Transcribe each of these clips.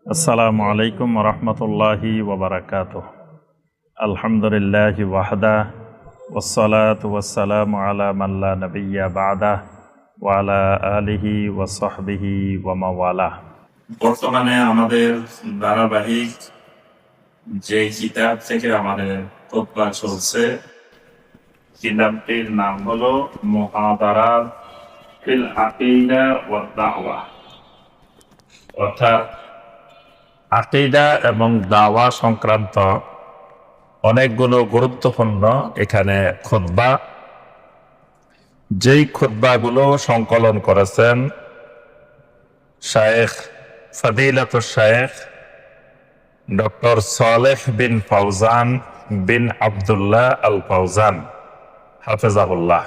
আসসালামু আলাইকুম রহমতুল্লাহি ওবরাকাতুহ। আলহামদুলিল্লাহি ওয়াহদা ওয়াসসালাতু ওয়াসসালামু আলা মান লা নাবিয়্যা বা'দা ওয়া আলা আলিহি ওয়া সাহবিহি ওয়া মাওয়ালা। বর্তমানে আমাদের ধারাবাহিক যে কিতাব থেকে আমাদের খুতবা চলছে, কিতাবটির নাম হলো মুহাদারাত ফিল আকিদা ওয়াদ দাওয়া, অর্থাৎ আকিদা এবং দাওয়া সংক্রান্ত অনেকগুলো গুরুত্বপূর্ণ এখানে খুতবা। যেই খুতবাগুলো সংকলন করেছেন শায়েখ ফদিলাতুশ শায়েখ ডক্টর সালেহ বিন ফাউজান বিন আব্দুল্লাহ আল ফাউজান হাফেজাহুল্লাহ,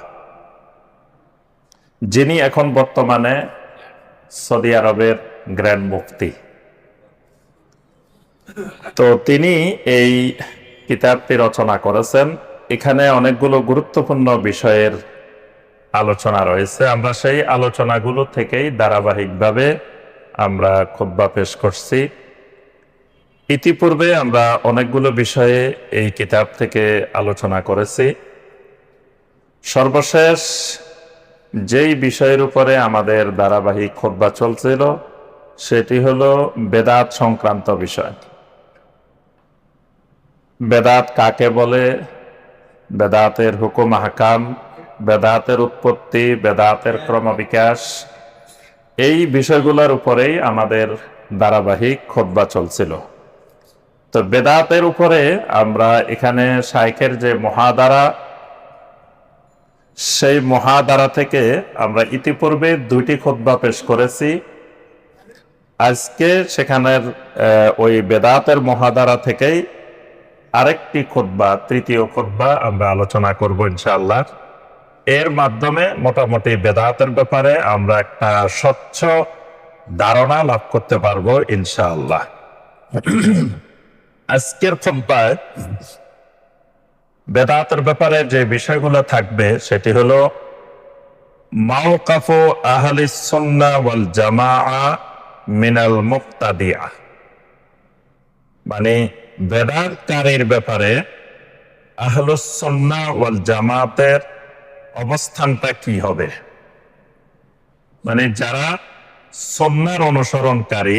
যিনি এখন বর্তমানে সৌদি আরবের গ্র্যান্ড মুফতি। তো তিনি এই কিতাবটি রচনা করেছেন। এখানে অনেকগুলো গুরুত্বপূর্ণ বিষয়ের আলোচনা রয়েছে। আমরা সেই আলোচনাগুলো থেকেই ধারাবাহিকভাবে আমরা খুতবা পেশ করছি। ইতিপূর্বে আমরা অনেকগুলো বিষয়ে এই কিতাব থেকে আলোচনা করেছি। সর্বশেষ যেই বিষয়ের উপরে আমাদের ধারাবাহিক খুতবা চলছিল সেটি হলো বেদাত সংক্রান্ত বিষয়। বেদাত কাকে বলে, বেদাতের হুকুম আহকাম, বেদাতের উৎপত্তি, বেদাতের ক্রমবিকাশ, এই বিষয়গুলোর উপরেই আমাদের ধারাবাহিক খুতবা চলছিল। তো বেদাতের উপরে আমরা এখানে শাইখের যে মুহাদারা, সেই মুহাদারা থেকে আমরা ইতিপূর্বে 2টি খুতবা পেশ করেছি। আজকে সেখানের ওই বেদাতের মুহাদারা থেকেই আরেকটি খুতবা, 3য় খুতবা আমরা আলোচনা করব ইনশাআল্লাহ। এর মাধ্যমে মোটামুটি বেদাতের ব্যাপারে আমরা একটা স্বচ্ছ ধারণা লাভ করতে পারবো ইনশাআল্লাহ। আজকের খুতবায় বেদাতের ব্যাপারে যে বিষয়গুলো থাকবে সেটি হলো মাওকাফু আহলিস সুন্নাহ ওয়াল জামাআ মিনাল মুবতাদিআ, মানে বেদাতকারীর ব্যাপারে আহলুস সুন্নাহ ওয়াল জামাতের অবস্থানটা কি হবে। মানে যারা সুন্নাহর অনুসরণকারী,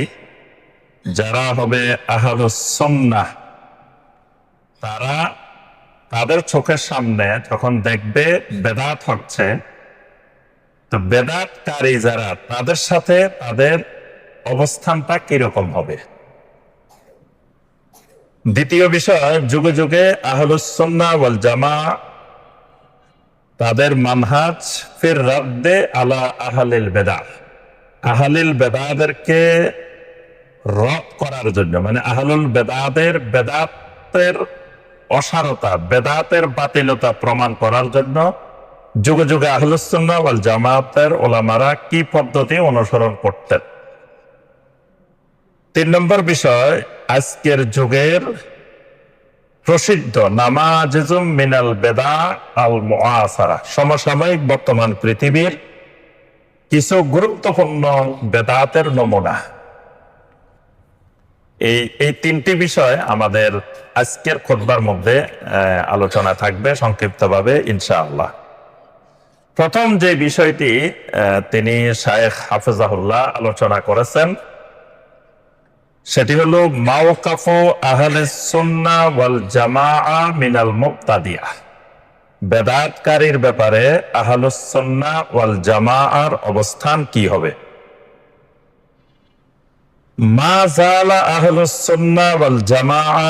যারা হবে আহলুস সুন্নাহ, তারা তাদের চোখের সামনে যখন দেখবে বেদাত হচ্ছে, তো বেদাতকারী যারা, তাদের সাথে তাদের অবস্থানটা কিরকম হবে। দ্বিতীয় বিষয়, যুগে যুগে আহলুস সুন্নাহ ওয়াল জামাআ তাদের মানহাজ ফির রাদ্দে আলা আহলিল বেদাত, আহলিল বেদাতদেরকে রদ করার জন্য, মানে আহলুল বেদাতের বেদাতের অসারতা, বেদাতের বাতিলতা প্রমাণ করার জন্য যুগে যুগে আহলুস সুন্নাহ ওয়াল জামাতের ওলামারা কি পদ্ধতি অনুসরণ করতেন। 3 নম্বর বিষয়, আজকের যুগের প্রসিদ্ধ নামাজিজুম মিনাল বেদা আল মুআসারা, সমসাময়িক বর্তমান পৃথিবীর কিছু গুরুত্বপূর্ণ বেদাতের নমুনা। এই 3টি বিষয় আমাদের আজকের খুতবার মধ্যে আলোচনা থাকবে সংক্ষিপ্তভাবে ইনশাআল্লাহ। প্রথম যে বিষয়টি তিনি শায়েখ হাফেজাহুল্লাহ আলোচনা করেছেন সেটি হলো মাওকাফু আহলিস সুন্নাহ ওয়াল জামাআ মিনাল মুবতাদিআ, বেদাতকারীর ব্যাপারে আহলুস সুন্নাহ ওয়াল জামাআর অবস্থান কি হবে। মা যালা আহলুস সুন্নাহ ওয়াল জামাআ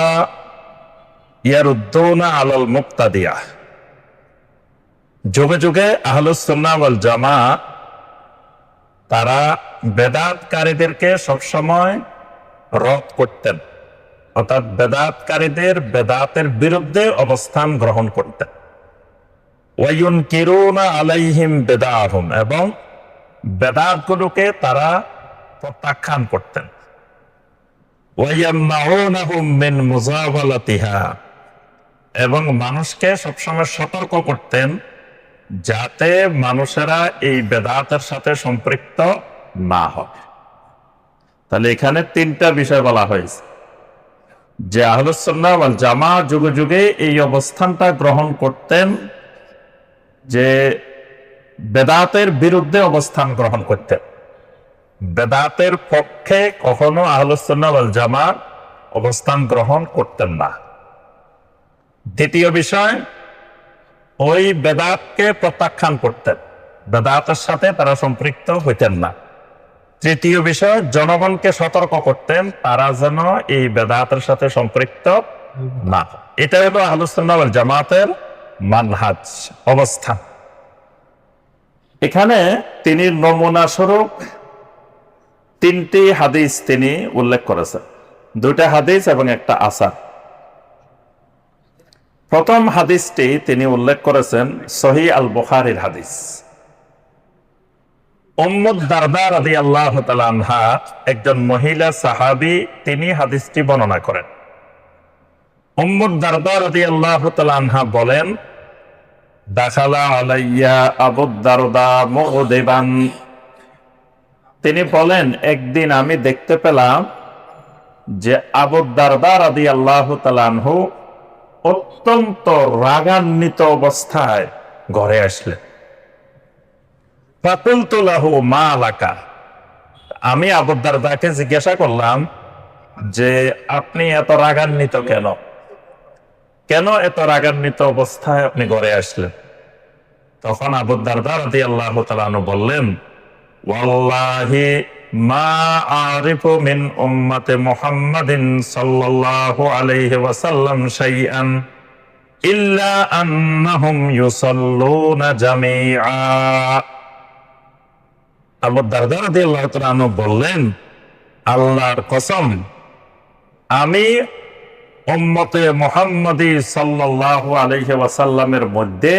ইয়ারুদ্দুনা আলাল মুবতাদিআ, যুগে যুগে আহলুস সুন্নাহ ওয়াল জামাআ তারা বেদাতকারীদেরকে সবসময় রদ করতেন, অর্থাৎ বেদাতকারীদের বেদাতের বিরুদ্ধে অবস্থান গ্রহণ করতেন। ওয়ায়ুনকিরুনা আলাইহিম বেদাহুম, এবং বেদাতগুলোকে তারা প্রত্যাখ্যান করতেন। ওয়ায়ামনাউনাহুম মিন মুযাওয়ালাতিহা, এবং মানুষকে সবসময় সতর্ক করতেন যাতে মানুষেরা এই বেদাতের সাথে সম্পৃক্ত না হয়। তাহলে এখানে তিনটা বিষয় বলা হয়েছে যে আহলুস সুন্নাহ ওয়াল জামাত যুগে যুগে এই অবস্থানটা গ্রহণ করতেন যে বেদাতের বিরুদ্ধে অবস্থান গ্রহণ করতেন। বেদাতের পক্ষে কখনো আহলুস সুন্নাহ ওয়াল জামাত অবস্থান গ্রহণ করতেন না। দ্বিতীয় বিষয়, ওই বেদাতকে প্রত্যাখ্যান করতেন, বেদাতের সাথে তারা সম্পৃক্ত হইতেন না। তৃতীয় বিষয়, জনগণকে সতর্ক করতেন তারা যেন এই বেদাতের সাথে সম্পৃক্ত না। এটা হলো আহলুস সুন্নাহ ওয়াল জামাতের মানহাজ, অবস্থান। এখানে তিনি নমুনা স্বরূপ তিনটি হাদিস তিনি উল্লেখ করেছেন, দুইটা হাদিস এবং একটা আসার। প্রথম হাদিসটি তিনি উল্লেখ করেছেন সহিহ আল বুখারীর হাদিস। উম্মু দারদা রাদিয়াল্লাহু তাআলা আনহা, একজন মহিলা সাহাবী, তিনি হাদিসটি বর্ণনা করেন। উম্মু দারদা রাদিয়াল্লাহু তাআলা আনহা বলেন, দাখালা আলাইয়া আবু দারদা মুগদিবান। তিনি বলেন, একদিন আমি দেখতে পেলাম যে আবু দারদা রাদিয়াল্লাহু তাআলা আনহু অত্যন্ত রাগান্বিত অবস্থায় ঘরে আসলেন। ফাকুলতু লাহু মা লাকা। আমি আবু দারদাকে জিজ্ঞাসা করলাম যে আপনি এত রাগান্বিত কেন? কেন এত রাগান্বিত অবস্থায় আপনি ঘরে আসলেন? তখন আবু দারদা রাদিয়াল্লাহু তাআলা আনহু বললেন, ওয়াল্লাহি মা আরিফু মিন উম্মতি মুহাম্মাদিন সাল্লাল্লাহু আলাইহি ওয়াসাল্লাম শাইআন ইল্লা আন্নাহুম ইউসাল্লুনা জামিআ। আবু দারদা রাদিয়াল্লাহু তাআলা আনহু বললেন, আল্লাহর কসম, আমি উম্মতে মুহাম্মাদি সাল্লাল্লাহু আলাইহি ওয়াসাল্লামের মধ্যে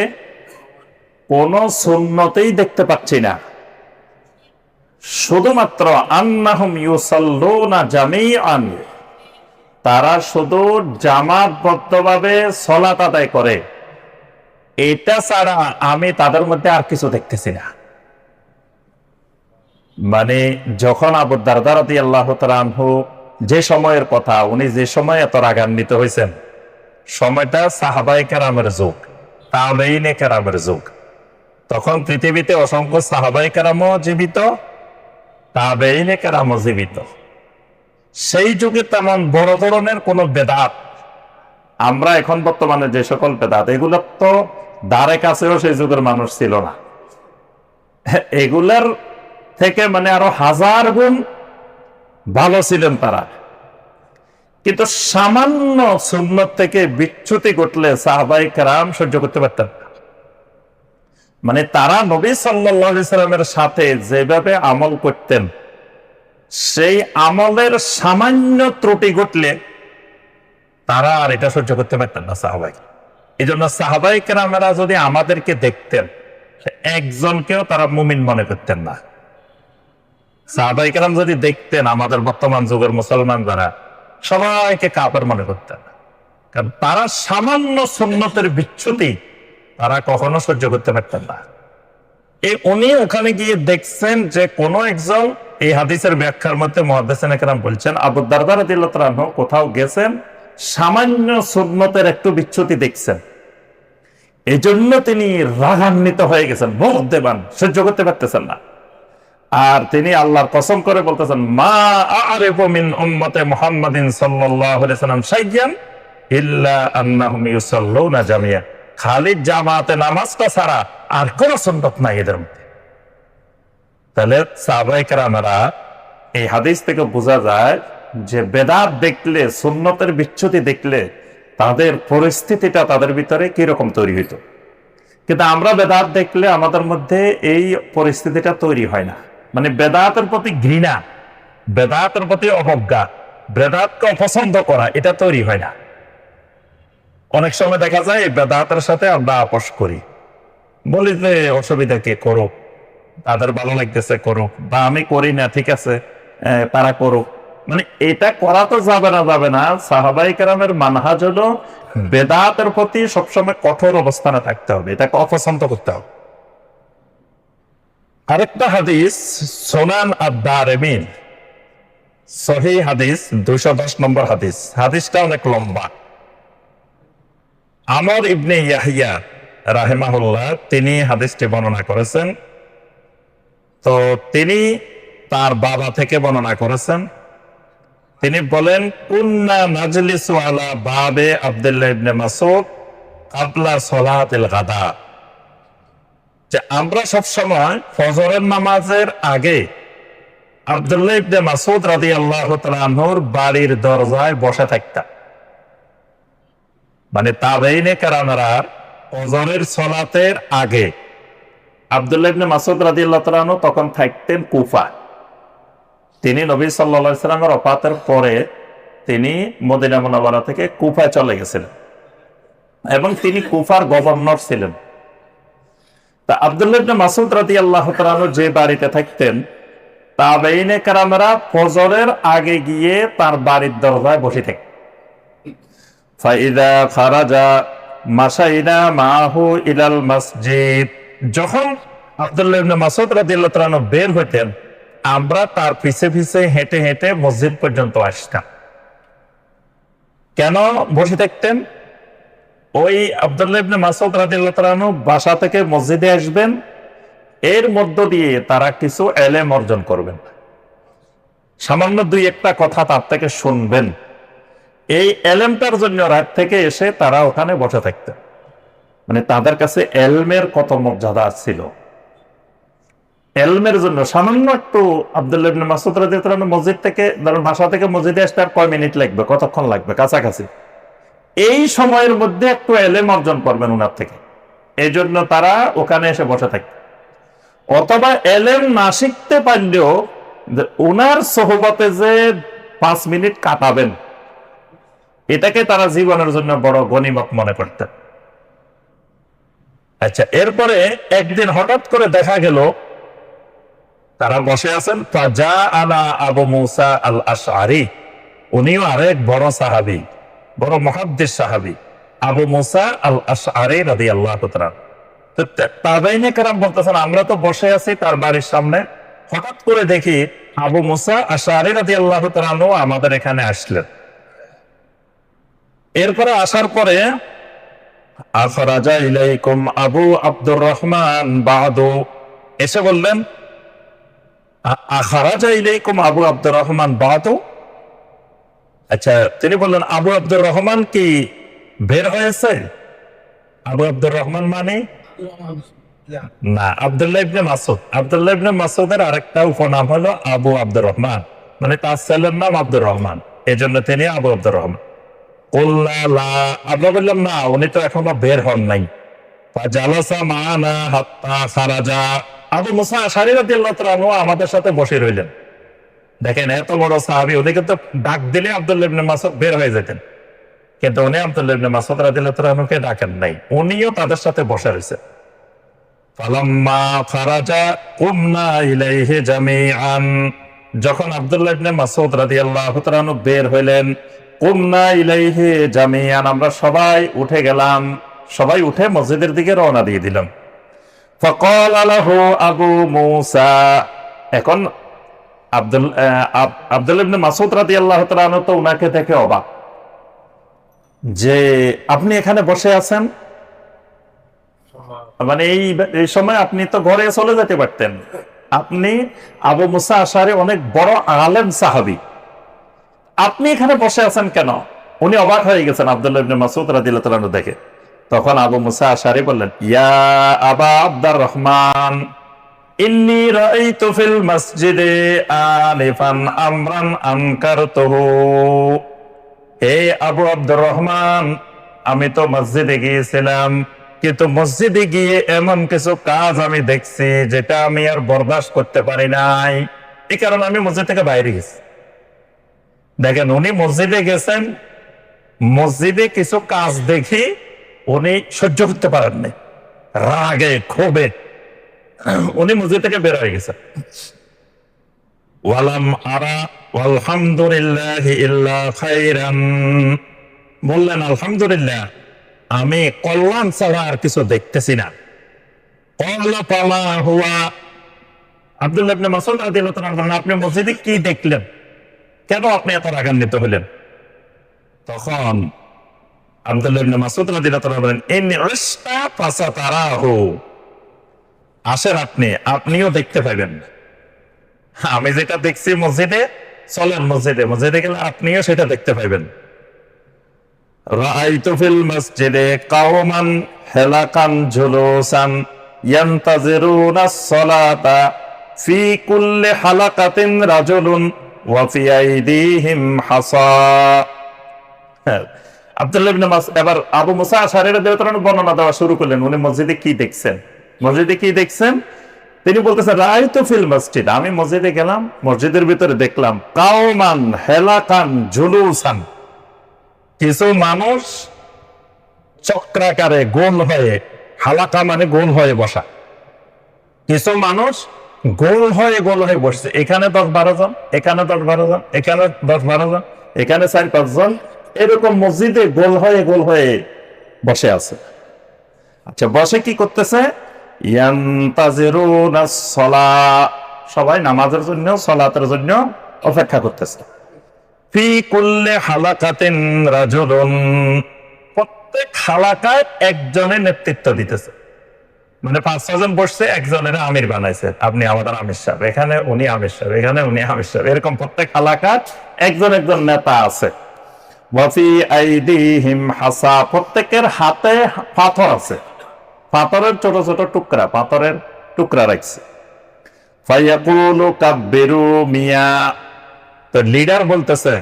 কোন সুন্নতেই দেখতে পাচ্ছি না, শুধুমাত্র আন্নাহুম ইউসাল্লুনা জামিআন, তারা শুধু জামাতবদ্ধভাবে সালাত আদায় করে, এটা ছাড়া আমি তাদের মধ্যে আর কিছু দেখতেছি না। মানে যখন আবু দারদা রাদিয়াল্লাহু তাআলা আনহু, যে সময়ের কথা, উনি যে সময় এত রাগান্বিত হয়েছেন, সময়টা সাহাবায়ে কেরামের যুগ, তাবেঈনে কেরামের যুগ। তখন পৃথিবীতে অসংখ্য সাহাবায়ে কেরামও জীবিত, তাবেঈনে কেরামও জীবিত। সেই যুগে তেমন বড় ধরনের কোন বেদাত, আমরা এখন বর্তমানে যে সকল বেদাত, এগুলো তো ধারে কাছেও সেই যুগের মানুষ ছিল না। এগুলার থেকে মানে আরো হাজার গুণ ভালো ছিলেন তারা। কিন্তু সামান্য সুন্নত থেকে বিচ্যুতি ঘটলে সাহাবায়ে কেরাম সহ্য করতে পারতেন না। মানে তারা নবী সাল্লাল্লাহু আলাইহি সাল্লামের সাথে যেভাবে আমল করতেন, সেই আমলের সামান্য ত্রুটি ঘটলে তারা আর এটা সহ্য করতে পারতেন না সাহাবাই। এই জন্য সাহাবায়ে কেরামেরা যদি আমাদেরকে দেখতেন, একজনকেও তারা মুমিন মনে করতেন না। সাহাবায়ে কেরাম যদি দেখতেন আমাদের বর্তমান যুগের মুসলমান যারা, সবাইকে কাফের মনে করতেন। কারণ তারা সামান্য সুন্নতের বিচ্যুতি তারা কখনো সহ্য করতে পারতেন না। উনি ওখানে গিয়ে দেখছেন যে কোন একজন, এই হাদিসের ব্যাখ্যার মধ্যে মুহাদ্দিসিনে কেরাম বলছেন, আবু দারদা রাদিয়াল্লাহু তাআলা আনহু কোথাও গেছেন, সামান্য সুন্নতের একটু বিচ্যুতি দেখছেন, এজন্য তিনি রাগান্বিত হয়ে গেছেন, মুগদিবান, সহ্য করতে পারতেছেন না। আর তিনি আল্লাহর কসম করে বলতেছেন, মা আরিফু মিন উম্মতি মুহাম্মাদিন সাল্লাল্লাহু আলাইহি ওয়াসাল্লাম শাইআন ইল্লা আন্নাহুম ইউসাল্লুনা জামিআ। খালি জামাতে নামাজটা ছাড়া আর কোন সুন্নত নাই এদের মধ্যে। তাহলে সাহাবায়ে কেরামেরা, এই হাদিস থেকে বোঝা যায় যে বেদাত দেখলে, সুন্নতের বিচ্যুতি দেখলে তাদের পরিস্থিতিটা তাদের ভিতরে কিরকম তৈরি হইতো। কিন্তু আমরা বেদাত দেখলে আমাদের মধ্যে এই পরিস্থিতিটা তৈরি হয় না। মানে বেদাতের প্রতি ঘৃণা, বেদাতের প্রতি অবজ্ঞা, বেদাতকে অপছন্দ করা, এটা তৈরি হয় না। অনেক সময় দেখা যায় বেদাতের সাথে আমরা আপোষ করি, বলি যে অসুবিধা কে, করুক, তাদের ভালো লাগতেছে করুক, বা আমি করি না, ঠিক আছে তারা করুক। মানে এটা করা তো যাবে না। সাহাবায়ে কেরামের মানহাজ হলো বেদাতের প্রতি সবসময় কঠোর অবস্থানে থাকতে হবে, এটাকে অপছন্দ করতে হবে। আরেকটা হাদিস সুনান আদ-দারিমি, সহিহ হাদিস 210 নম্বর হাদিস। হাদিসটা অনেক লম্বা। আমর ইবনে ইয়াহিয়া রাহিমাহুল্লাহ তিনি হাদিসটি বর্ণনা করেছেন। তো তিনি তার বাবা থেকে বর্ণনা করেছেন। তিনি বলেন, কুন্না নাজলিসু আলা বাবে আব্দুল্লাহ ইবনে মাসউদ ক্বাবলা সালাতিল গাদা, যে আমরা সব সময় ফজরের নামাজের আগে আব্দুল্লাহ ইবনে মাসউদ রাদিয়াল্লাহু তাআলা আনহুর বাড়ির দরজায় বসে থাকতাম। মানে তাবেঈনে কেরামরা ফজরের সালাতের আগে আব্দুল্লাহ ইবনে মাসউদ রাদিয়াল্লাহু তাআলা আনহু তখন থাকতেন কুফায়। তিনি নবী সাল্লাল্লাহু আলাইহি ওয়াসাল্লামের ওফাতের পরে তিনি মদিনা মুনাওয়ারা থেকে কুফায় চলে গেছিলেন এবং তিনি কুফার গভর্নর ছিলেন। তা আব্দুল্লাহ ইবনে মাসউদ রাদিয়াল্লাহু তাআলা আনহু যে বাড়িতে থাকতেন, তাবেঈনে কেরামরা ফজরের আগে গিয়ে তার বাড়ির দরজায় বসে থাকতেন। ফাইদা খারাজা মাশাইনা মাহু ইলাল মসজিদ, যখন আব্দুল্লাহ ইবনে মাসউদ রাদিয়াল্লাহু তাআলা আনহু বের হইতেন, আমরা তার পিছে পিছে হেঁটে হেঁটে মসজিদ পর্যন্ত আসতাম। কেন বসে থাকতেন? ওই আব্দুল্লাহ ইবনে মাসউদ রাদিয়াল্লাহু তাআলা আনহু বাসা থেকে মসজিদে আসবেন, এর মধ্য দিয়ে তারা কিছু এলেম অর্জন করবেন, সামান্য দুই একটা কথা তার থেকে শুনবেন। এই এলেমটার জন্য রাত থেকে এসে তারা ওখানে বসে থাকতেন। মানে তাদের কাছে এলমের কত মর্যাদা ছিল। এলমের জন্য সামান্য একটু আব্দুল্লাহ ইবনে মাসউদ রাদিয়াল্লাহু তাআলা মসজিদ থেকে, ধরুন বাসা থেকে মসজিদে আসতে আর কয় মিনিট লাগবে, কতক্ষণ লাগবে, কাছাকাছি। এই সময়ের মধ্যে একটু এলেম অর্জন করবেন ওনার থেকে, এই জন্য তারা ওখানে এসে বসে থাকতেন। অথবা এলেম না শিখতে পারলেও ওনার সোহবতে যে 5 মিনিট কাটাবেন, এটাকে তারা জীবনের জন্য বড় গনিমত মনে করতেন। আচ্ছা, এরপরে একদিন হঠাৎ করে দেখা গেল তারা বসে আছেন। ফাজা আলা আবু মুসা আল আশআরী, উনিও আরেক বড় সাহাবী, বড় মুহাদ্দিস সাহাবী, আবু মুসা আল আশআরী রাদিয়াল্লাহু তাআলা। তো তাবেঈনে কেরাম বলতেছেন, আমরা তো বসে আছি তার বাড়ির সামনে, হঠাৎ করে দেখি আবু মুসা আশআরী রাদিয়াল্লাহু তাআলা আমাদের এখানে আসলেন। এরপরে আসার পরে আখরাজা ইলাইকুম আবু আব্দুর রহমান বাদু, এসে বললেন, আখরাজা ইলাইকুম আবু আব্দুর রহমান বাদু। আচ্ছা, তিনি বললেন আবু আব্দুর রহমান কি বের হয়েছে? আবু আব্দুর রহমান মানে না, আব্দুল্লাহ ইবনে মাসউদ। আব্দুল্লাহ ইবনে মাসউদের আরেকটা উপনাম হলো আবু আব্দুর রহমান, মানে তার ছেলের নাম আব্দুর রহমান, এজন্য তিনি আবু আব্দুর রহমান। আমরা বললাম না, উনি তো এখনো বের হন নাই। আবু মুসা আশআরী রাদিয়াল্লাহু তাআলা আনহু আমাদের সাথে বসে রইলেন। দেখেন, এত বড় সাহাবী, উনি কিন্তু ডাক দিলে আব্দুল্লাহ ইবনে মাসউদ বের হয়ে যেতেন, কিন্তু উনি আব্দুল্লাহ ইবনে মাসউদ রাদিয়াল্লাহু তাআলা আনহুকে ডাকেন নাই, উনিও তাদের সাথে বসে রয়েছে। ফালাম্মা ফারাজা কুমনা ইলাইহি জামিআন, যখন আব্দুল্লাহ ইবনে মাসউদ রাদিয়াল্লাহু তাআলা আনহু বের হইলেন, কুমনা ইলাইহি জামিআন, আমরা সবাই উঠে গেলাম, সবাই উঠে মসজিদের দিকে রওনা দিয়ে দিলাম। ফাকালা লাহু আবু মুসা, এখন আব্দুল্লাহ ইবনে মাসউদ রাদিয়াল্লাহু তাআলা আনহু তো উনাকে দেখে অবাক, যে আপনি এখানে বসে আছেন, মানে এই সময় আপনি তো ঘরে চলে যেতে পারতেন। আপনি আবু মুসা আশআরী অনেক বড় আলেম সাহাবী, আপনি এখানে বসে আছেন কেন? উনি অবাক হয়ে গেছেন আব্দুল্লাহ ইবনে মাসউদ রাদিয়াল্লাহু তাআলা আনহু দেখে। তখন আবু মুসা আশআরী বললেন, ইয়া আবা আব্দুর রহমান, ইন্নী রাআইতু ফিল মসজিদে আনিফান আমরান আনকারতুহু। হে আবু আব্দুর রহমান, আমি তো মসজিদে গিয়েছিলাম, কিন্তু মসজিদে গিয়ে এমন কিছু কাজ আমি দেখছি যেটা আমি আর বরদাস্ত করতে পারি নাই, এই কারণে আমি মসজিদ থেকে বাইরে গেছি। দেখেন, উনি মসজিদে গেছেন, মসজিদে কিছু কাজ দেখি উনি সহ্য করতে পারেননি, রাগে ক্ষোভে উনি মসজিদ থেকে বের হয়ে গেছেন। ওয়ালাম আরা আলহামদুলিল্লাহি ইল্লা খাইরান, বললেন আলহামদুলিল্লাহ, আমি কল্যাণ ছাড়া আর কিছু দেখতেছি না। ক্বালা ফামা হুয়া, আব্দুল্লাহ ইবনে মাসউদ রাদিয়াল্লাহু তাআলা, আপনি মসজিদে কি দেখলেন, কেন আপনি এত রাগান্বিত হলেন? তখন আব্দুল্লাহ ইবনে মাসউদ রাদিয়াল্লাহু তাআলা বলেন, ইন উশতা ফাসাতারাহু, আসেন আপনিও দেখতে পাবেন। আমি যেটা দেখছি মসজিদে, চলেন মসজিদে গেলে আপনিও সেটা দেখতে পাবেন। রাআইতু ফিল মসজিদে কাওমান হালাকান জুলুসান ইয়ান্তাজিরুনাস সালাতা ফি কুল্লি হালাকাতিন রাজুলুন ওয়া ফি আইদিহিম হাসা। আব্দুল্লাহ ইবনে মাসউদ এবার আবু মুসা আশআরী রাদিয়াল্লাহু তাআলা বর্ণনা দেওয়া শুরু করলেন, উনি মসজিদে কি দেখছেন। তিনি বলতেছেন, রাআইতু ফিল মসজিদ, আমি মসজিদে গেলাম, মসজিদের ভিতরে দেখলাম কাওমান হালাকান জুলুসান, কিছু মানুষ চক্রাকারে গোল হয়ে, হালাকা মানে গোল হয়ে বসা, কিছু মানুষ গোল হয়ে বসছে। এখানে 10-12 জন, এখানে 10-12 জন, এখানে 10-12 জন, এখানে 4-5 জন, এরকম মসজিদে গোল হয়ে বসে আছে। আচ্ছা, বসে কি করতেছে? ইয়ান্তাজিরুনাস সালাহ, সবাই নামাজের জন্য, সালাতের জন্য অপেক্ষা করতেছে। ফি কুল্লি হালাকাতিন রাজুলুন, প্রত্যেক হালাকায় একজনের নেতৃত্ব দিতেছে। মানে 5-6 জন বসছে, একজনের আমির বানাইছে, আপনি আমাদের আমির সাহেব, এখানে উনি আমির সাহেব, এখানে উনি আমির সাহেব, এরকম প্রত্যেক হালাকাত একজন নেতা আছে। ওয়া ফি আইদিহিম হাসা, প্রত্যেকের হাতে পাথর আছে, পাথরের ছোট ছোট টুকরা, পাথরের টুকরা রাখছে। ফায়াকুলু কাব্বিরু মিয়া, তো লিডার বলতেছে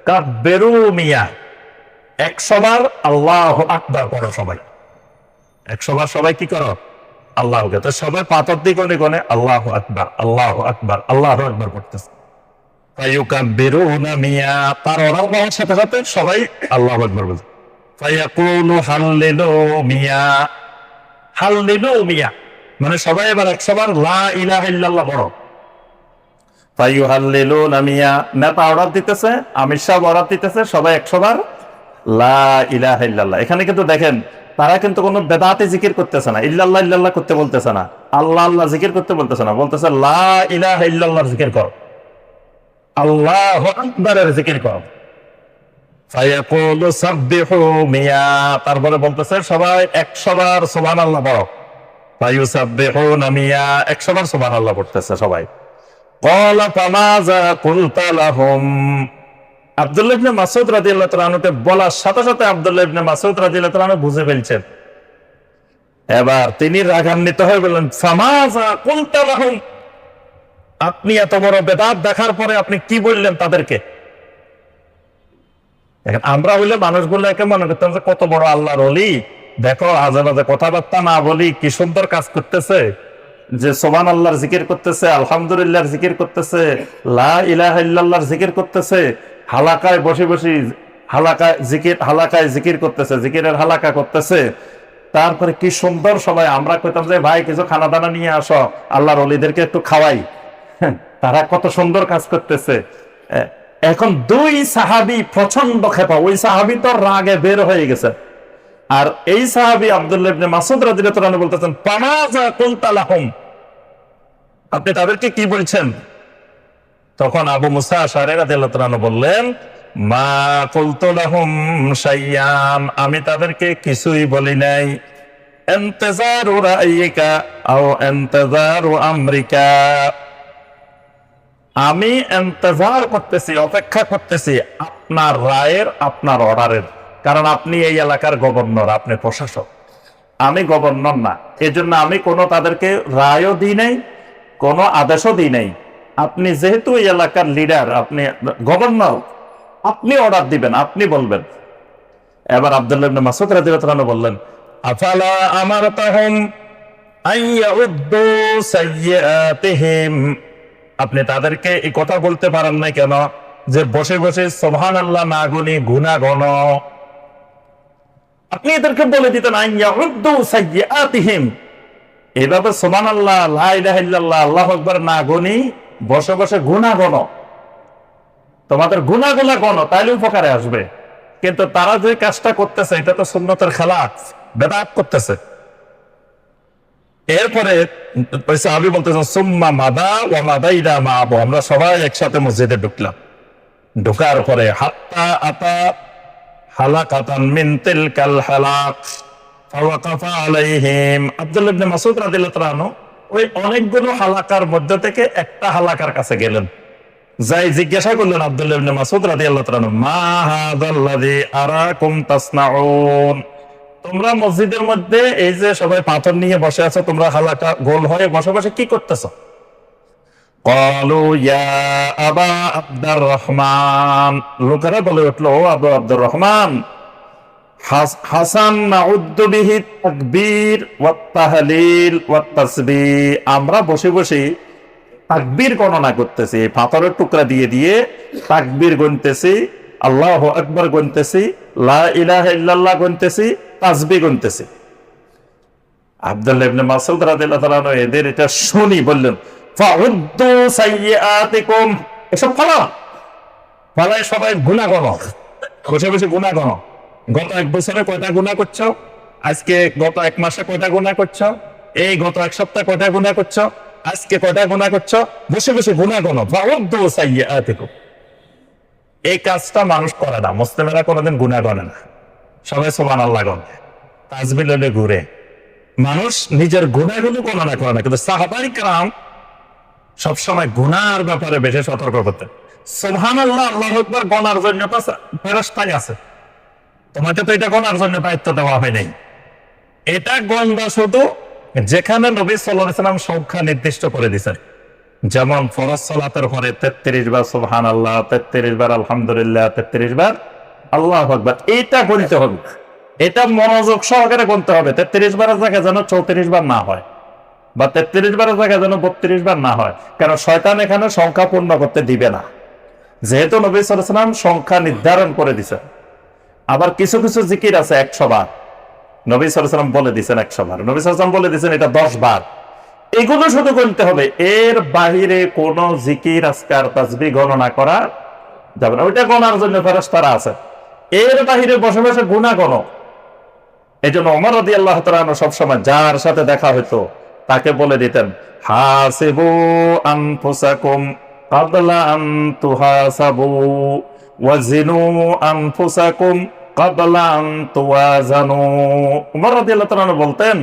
কাব্বিরু মিয়া, 100 বার আল্লাহু আকবার করো সবাই, 100 বার সবাই কি করো? আল্লাহু আকবার। তো সবাই পাথর দিয়ে গনে আল্লাহু আকবার, আল্লাহু আকবার, আল্লাহু আকবার করতেছে। ফায়ুকাব্বিরুনা মিয়া, তার অর্ডার পাওয়ার সাথে সাথে সবাই আল্লাহু আকবার বলছে। ফায়াকুলু হাল্লিলু মিয়া, হাল্লিলু মিয়া মানে সবাই এবার 100 বার লা ইলাহা ইল্লাল্লাহ পড়ো। ফায়ুহাল্লিলুনা মিয়া, নেতা অর্ডার দিতেছে, আমির সাহেব অর্ডার দিতেছে, সবাই 100 বার লা ইলাহা ইল্লাল্লাহ। এখানে কিন্তু দেখেন, তারা কিন্তু কোনো বেদাতে জিকির করতেছে না, ইল্লাল্লাহ করতে বলতেছে না, আল্লাহ জিকির করতে বলতেছে না, বলতেছে লা ইলাহা ইল্লাল্লাহর জিকির করো, আল্লাহু আকবারের জিকির করো। ফায়াকুলু সাব্বিহু মিয়া, তারপরে বলতেছে সবাই 100 বার সুবহানাল্লাহ পড়ো। ফায়ুসাব্বিহুনা মিয়া, 100 বার সুবহানাল্লাহ পড়তেছে সবাই। ক্বালা ফামাযা কুলতা লাহুম, আব্দুল্লাহ ইবনে মাসউদ রাদিয়াল্লাহু তাআলা আনহুকে বলার সাথে সাথে আব্দুল্লাহ ইবনে মাসউদ রাদিয়াল্লাহু তাআলা বুঝে ফেলছেন। এবার তিনি রাগান্বিত হয়ে বললেন, ফামাযা কুলতা লাহুম, আপনি এত বড় বেদাত দেখার পরে আপনি কি বললেন তাদেরকে? আমরা হইলে মানুষগুলো একে মনে করতাম যে কত বড় আল্লাহর ওলি, দেখো আজে বাজে কথাবার্তা না বলি কি সুন্দর কাজ করতেছে, যে সুবহানাল্লাহর জিকির করতেছে, আলহামদুলিল্লাহর জিকির করতেছে, লা ইলাহা ইল্লাল্লাহর জিকির করতেছে, হালাকায় বসে হালাকায় জিকির করতেছে, জিকিরের হালাকা করতেছে। তারপরে কি সুন্দর সবাই, আমরা কইতাম যে ভাই কিছু খানা দানা নিয়ে আসো, আল্লাহর ওলিদেরকে একটু খাওয়াই, তারা কত সুন্দর কাজ করতেছে। এখন 2 সাহাবী প্রচন্ড খেপা, ওই সাহাবী তো রাগে বের হয়ে গেছে, আর এই সাহাবী আব্দুল্লাহ ইবনে মাসউদ রাদিয়াল্লাহু তাআলা বলতেছেন, ফামাযা কুলতা লাহুম, আপনি তাদেরকে কি বলছেন? তখন আবু মুসা আশআরী রাদিয়াল্লাহু তাআলা বললেন, মা কুলতু লাহুম শাইয়ান, আমি তাদেরকে কিছুই বলি নাই। ইনতিজারু রাইকা আও ইনতিজারু আমরিকা, আমি ইন্তজার করতেছি, অপেক্ষা করতেছি আপনার রায়ের, আপনার অর্ডারের, কারণ আপনি এই এলাকার গভর্নর, আপনি প্রশাসক, আমি গভর্নর না, এজন্য আমি কোনো তাদেরকে রায়ও দিই নাই, কোনো আদেশও দিই নাই। আপনি যেহেতু এই এলাকার লিডার, আপনি গভর্নর, আপনি অর্ডার দিবেন, আপনি বলবেন। এবার আব্দুল্লাহ ইবনে মাসউদ রাদিয়াল্লাহু তাআলা বললেন, আফালা আমারতাহুম আইয়াউদ্দু সাইয়্যাতিহিম, আপনি তাদেরকে এই কথা বলতে পারেন নাই কেন যে বসে বসে সুবহানাল্লাহ না গুনি গুনাহ গণ? আপনি এদেরকে বলে দিতেন আইয়াউদ্দু সাইয়্যাতিহিম, এভাবে সুবহানাল্লাহ, লা ইলাহা ইল্লাল্লাহ, আল্লাহু আকবার না গুনি বসে বসে গুনাহ গণ, তোমাদের গুনাহগুলো গণ, তাইলে উপকারে আসবে। কিন্তু তারা যে কাজটা করতেছে এটা তো সুন্নতের খেলাফ, বেদাত করতেছে। এরপরে সাহাবী বলতেছেন, সুম্মা মাদা ওয়া মাদাইনা মাআহু, আমরা সবাই একসাথে মসজিদে ঢুকলাম। ঢোকার পরে হাত্তা আতা হালাকাতান মিন তিলকাল হালাক ফাওয়াকাফা আলাইহিম। আব্দুল্লাহ ইবনে মাসউদ রাদিয়াল্লাহু তাআলা আনহু ওই অনেকগুলো হালাকার মধ্যে থেকে একটা হালাকার কাছে গেলেন, যাই জিজ্ঞাসা করলেন আব্দুল্লাহ ইবনে মাসউদ রাদিয়াল্লাহু তাআলা আনহু, মা হাযাল্লাযী আরাকুম তাসনাউন, তোমরা মসজিদের মধ্যে এই যে সবাই পাথর নিয়ে বসে আছো, তোমরা হালাকা গোল হয়ে বসে বসে কি করতেছো? ক্বালু ইয়া আবা আব্দুর রহমান, লোকেরা বলে উঠলো, ও আবু আব্দুর রহমান, হাসান নাউদ্দু বিহি তাকবীর ওয়াত তাহলিল ওয়াত তাসবিহ, আমরা বসে বসে তাকবীর গণনা করতেছি, পাথরের টুকরা দিয়ে দিয়ে তাকবীর গুনতেছি, আল্লাহু আকবার গুনতেছি, লা ইলাহা ইল্লাল্লাহ গুনতেছি, তাসবিহ গুনতেছি। আব্দুল্লাহ ইবনে মাসউদ রাদিয়াল্লাহু তাআলা আনহু এদের এটা শুনি বললেন, ফাউদ্দু সাইয়্যাতিকুম, এসব ফালায় সবাই গুনাহ করো, বসে বসে গুনাহ করো। গত এক বছরে কয়টা গুনাহ করছো, আজকে গত এক মাসে কয়টা গুনাহ করছো, এই গত এক সপ্তাহে কয়টা গুনাহ করছো, আজকে কয়টা গুনাহ করছো, বসে বসে গুনাহ করো। ফাউদ্দু সাইয়্যাতিকুম, এই কাজটা মানুষ করে না, মুসলিমেরা কোনোদিন গুনাহ করে না, সবাই সুবহানাল্লাহ বলে, তাসবিহ লইলে ঘুরে। মানুষ নিজের গুনাহগুলো গণনা করে না, কিন্তু সাহাবায়ে কেরাম সবসময় গুনার ব্যাপারে বেশি সতর্ক করতেন। সুবহানাল্লাহ, আল্লাহু আকবার গণার জন্য তো ফেরেশতাই আছে, তোমাকে তো এটা গণার জন্য দায়িত্ব দেওয়া হয় নাই। এটা গণবা শুধু যেখানে নবী সাল্লাল্লাহু আলাইহি ওয়াসাল্লাম সংখ্যা নির্দিষ্ট করে দিয়েছেন, যেমন ফরজ সালাতের পরে 33 বার সুবহানাল্লাহ, 33 বার আলহামদুলিল্লাহ, 33 বার আল্লাহু আকবার, এটা গুনতে হবে, এটা মনোযোগ সহকারে গুনতে হবে। 33 বারের জায়গায় যেন 34 বার না হয়, বা 33 বারের জায়গায় যেন 32 বার না হয়, কারণ শয়তান এখানে সংখ্যা পূর্ণ করতে দিবে না, যেহেতু নবী সাল্লাল্লাহু আলাইহি ওয়াসাল্লাম সংখ্যা নির্ধারণ করে দিয়েছেন। আবার কিছু কিছু জিকির আছে 100 বার, নবী সাল্লাল্লাহু আলাইহি ওয়াসাল্লাম বলে দিয়েছেন 100 বার, নবী সাল্লাল্লাহু আলাইহি ওয়াসাল্লাম বলে দিয়েছেন এটা 10 বার, এগুলো শুধু গুনতে হবে। এর বাহিরে কোন জিকির আজকার তাসবিহ গণনা করা যাবে না, ওইটা গণার জন্য ফেরেশতারা আছে, এর বাহিরে বসে বসে গুনাহ গণো। এই জন্য ওমর রাদিয়াল্লাহু তাআলা আনহু সবসময় যার সাথে দেখা হইতো তাকে বলে দিতেন, হাসিবু আনফুসাকুম ক্বাবলা আন তুহাসাবু ওয়াজিনু আনফুসাকুম ক্বাবলা আন তুওয়াজানু। ওমর রাদিয়াল্লাহু তাআলা আনহু বলতেন,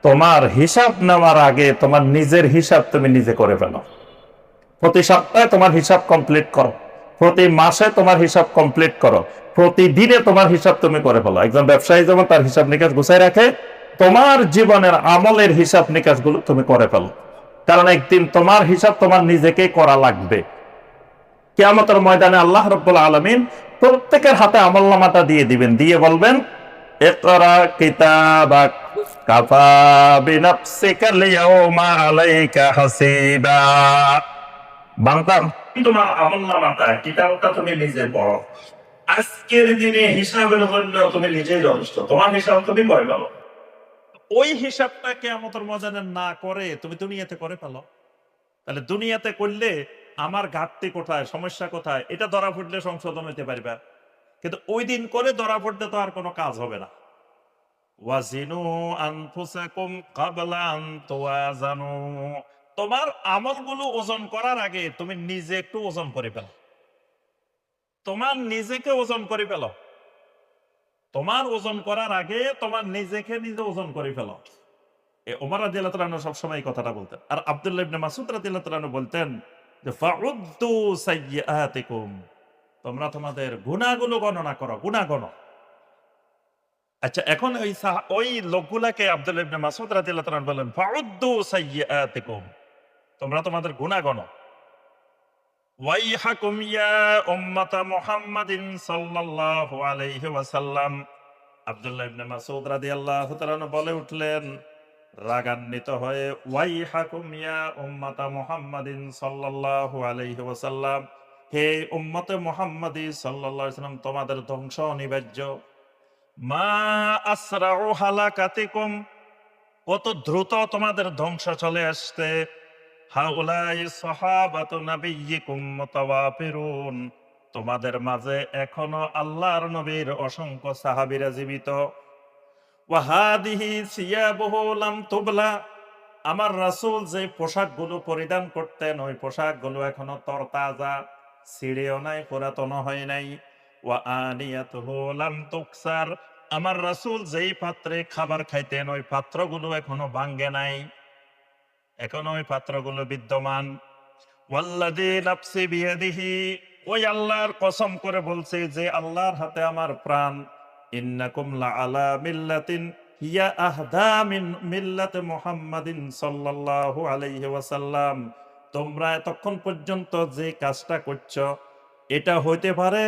তোমার হিসাব নেওয়ার আগে তোমার নিজের হিসাব তুমি নিজে করে ফেলো। প্রতি সপ্তাহে তোমার হিসাব কমপ্লিট করো, প্রতি মাসে তোমার হিসাব কমপ্লিট করো, প্রতিদিনে তোমার হিসাব তুমি করে ফেলো। একজন ব্যবসায়ী যেমন তার হিসাব নিকাশ গুছাই রাখে, তোমার জীবনের আমলের হিসাব নিকাশ গুলো তুমি করে ফেলো, কারণ একদিন তোমার হিসাব তোমার নিজেকেই করা লাগবে। কিয়ামতের ময়দানে আল্লাহ রাব্বুল আলামিন প্রত্যেকের হাতে আমলনামাটা দিয়ে দিবেন, দিয়ে বলবেন, ইকরা কিতাবাক কাফা বিনাফসিকাল ইয়াওমা আলাইকা হাসিবা। বান্দা, তোমার আমলনামাটা, কিতাবটা তুমি নিজে পড়ো, আজকের দিনে হিসাবের জন্য তুমি নিজেই যথেষ্ট, তোমার হিসাব তুমি করে ফেলো। ওই হিসাবটা কিয়ামতের ময়দানে না করে তুমি দুনিয়াতে করে ফেলো, তাহলে দুনিয়াতে করলে আমার ঘাটতি কোথায়, সমস্যা কোথায়, এটা ধরা পড়লে সংশোধন হইতে পারবে, কিন্তু ওই দিন করে ধরা পড়লে তো আর কোনো কাজ হবে না। ওয়াজিনু আনফুসাকুম ক্বাবলা আন তুওয়াজানু, তোমার আমলগুলো ওজন করার আগে তুমি নিজে একটু ওজন করে ফেলো, তোমার নিজেকে ওজন করে ফেলো, তোমার ওজন করার আগে তোমার নিজেকে নিজে ওজন করে ফেলো। ওমর রাদিয়াল্লাহু তাআলা আনহু সবসময় এই কথাটা বলতেন। আর আব্দুল্লাহ ইবনে মাসউদ রাদিয়াল্লাহু তাআলা আনহু বলতেন যে ফাউদ্দু সাইয়্যাতিকুম, তোমরা তোমাদের গুনাহগুলো গণনা করো, গুনাহ গণো। আচ্ছা, এখন ওই লোকগুলাকে আব্দুল্লাহ ইবনে মাসউদ রাদিয়াল্লাহু তাআলা আনহু বলেন, ফাউদ্দু সাইয়্যাতিকুম, তোমরা তোমাদের গুনাহ গণো। ওয়াইহাকুম ইয়া উম্মাতা মুহাম্মাদিন সাল্লাল্লাহু আলাইহি ওয়াসাল্লাম, আব্দুল্লাহ ইবনে মাসউদ রাদিয়াল্লাহু তাআলা আনহু বলে উঠলেন রাগান্বিত হয়ে, ওয়াইহাকুম ইয়া উম্মাতা মুহাম্মাদিন সাল্লাল্লাহু আলাইহি ওয়াসাল্লাম, হে উম্মতে মুহাম্মাদি সাল্লাল্লাহু আলাইহি ওয়াসাল্লাম, তোমাদের ধ্বংস অনিবার্য। মা আসরাউ হালাকাতিকুম, কত দ্রুত তোমাদের ধ্বংস চলে আসছে। হাউলাই সাহাবাতু নাবিয়্যিকুম মুতাওয়াফিরুন, তোমাদের মাঝে এখনো আল্লাহর নবীর অসংখ্য সাহাবীরা জীবিত। ওয়া হাদিহি সিয়াবুহু লাম তুবলা, আমার রাসূল যে পোশাকগুলো পরিধান করতেন ওই পোশাকগুলো এখনো তরতাজা। ছিঁড়েও নাই, পুরাতন হয় নাই। ওয়া আনিয়াতুহু লাম তুকসার, আমার রাসূল যেই পাত্রে খাবার খাইতেন ওই পাত্রগুলো এখনো ভাঙ্গে নাই, এখনো ওই পাত্রগুলো বিদ্যমান। ওয়াল্লাযী নাফসি বিয়াদিহি, ওই আল্লাহর কসম করে বলছে যে আল্লাহর হাতে আমার প্রাণ, ইন্নাকুম লাআলা মিল্লাতিন হিয়া আহদা মিন মিল্লাতি মুহাম্মাদিন সাল্লাল্লাহু আলাইহি ওয়াসাল্লাম, তোমরা এতক্ষণ পর্যন্ত যে কাজটা করছো এটা হইতে পারে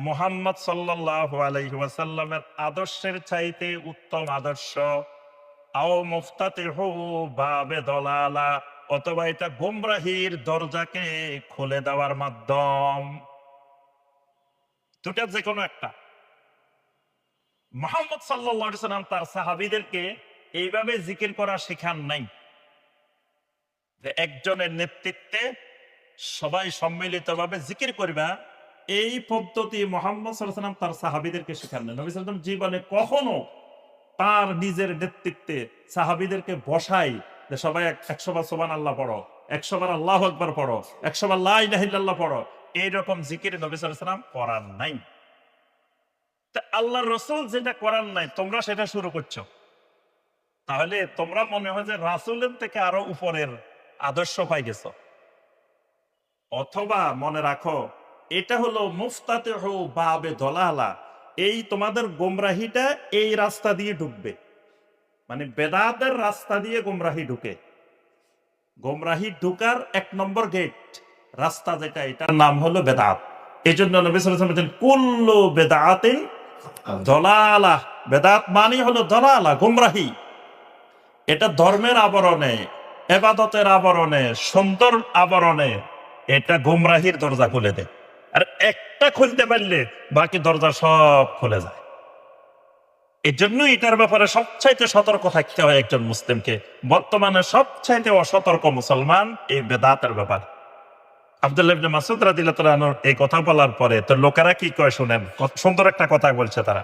মুহাম্মদ সাল্লাল্লাহু আলাইহি ওয়াসাল্লামের আদর্শের চাইতে উত্তম আদর্শ। আও মুফতাতিহু বাবে দলালা, অথবা এটা গোমরাহির দরজাকে খুলে দেওয়ার মাধ্যম। দুটা যে কোনো একটা। মুহাম্মদ সাল্লাল্লাহু আলাইহি ওয়াসাল্লাম তার সাহাবীদেরকে এইভাবে জিকির করা শেখান নাই যে একজনের নেতৃত্বে সবাই সম্মিলিতভাবে জিকির করবা, এই পদ্ধতি মুহাম্মদ সাল্লাল্লাহু আলাইহি ওয়াসাল্লাম তার সাহাবীদেরকে শেখান নাই। নবী সাল্লাল্লাহু আলাইহি ওয়াসাল্লাম জীবনে কখনো তার নিজের নেতৃত্বে সাহাবীদেরকে বসাই যে সবাই 100 বার সুবহানাল্লাহ পড়ো, 100 বার আল্লাহু আকবার পড়ো, 100 বার লা ইলাহা ইল্লাল্লাহ পড়ো, এইরকম জিকির নবী সাল্লাল্লাহু আলাইহি ওয়াসাল্লাম করান নাই। তা আল্লাহর রাসূল যেটা করান নাই তোমরা সেটা শুরু করছো, তাহলে তোমরা মনে হয় যে রাসূলের থেকে আরো উপরের আদর্শ পাই গেছো। অথবা মনে রাখো এটা হলো মুফতাতিহু বাবে দলালা, এই তোমাদের গোমরাহিটা এই রাস্তা দিয়ে ঢুকবে, মানে বেদাতের রাস্তা দিয়ে গোমরাহি ঢুকে। গোমরাহি ঢুকার 1 নম্বর গেট রাস্তা যেটা, এটার নাম হলো বেদাত। এই জন্য নবী সাল্লাল্লাহু আলাইহি ওয়াসাল্লাম বলেন কুল্লু বেদাতিন দলালা, বেদাত মানে হলো দলালা, গোমরাহি। এটা ধর্মের আবরণে, ইবাদতের আবরণে, সুন্দর আবরণে এটা গোমরাহির দরজা খুলে দেয়। আর একটা খুলতে পারলে বাকি দরজা সব খুলে যায়। এই জন্য এটার ব্যাপারে সবচাইতে সতর্ক থাকতে হয় একজন মুসলিমকে। বর্তমানে সবচাইতে অসতর্ক মুসলমান এই বেদাতের ব্যাপার। আব্দুল্লাহ ইবনে মাসউদ রাদিয়াল্লাহু তাআলা আনহু এই কথা বলার পরে তো লোকেরা কি কয় শুনেন, কত সুন্দর একটা কথা বলছে তারা।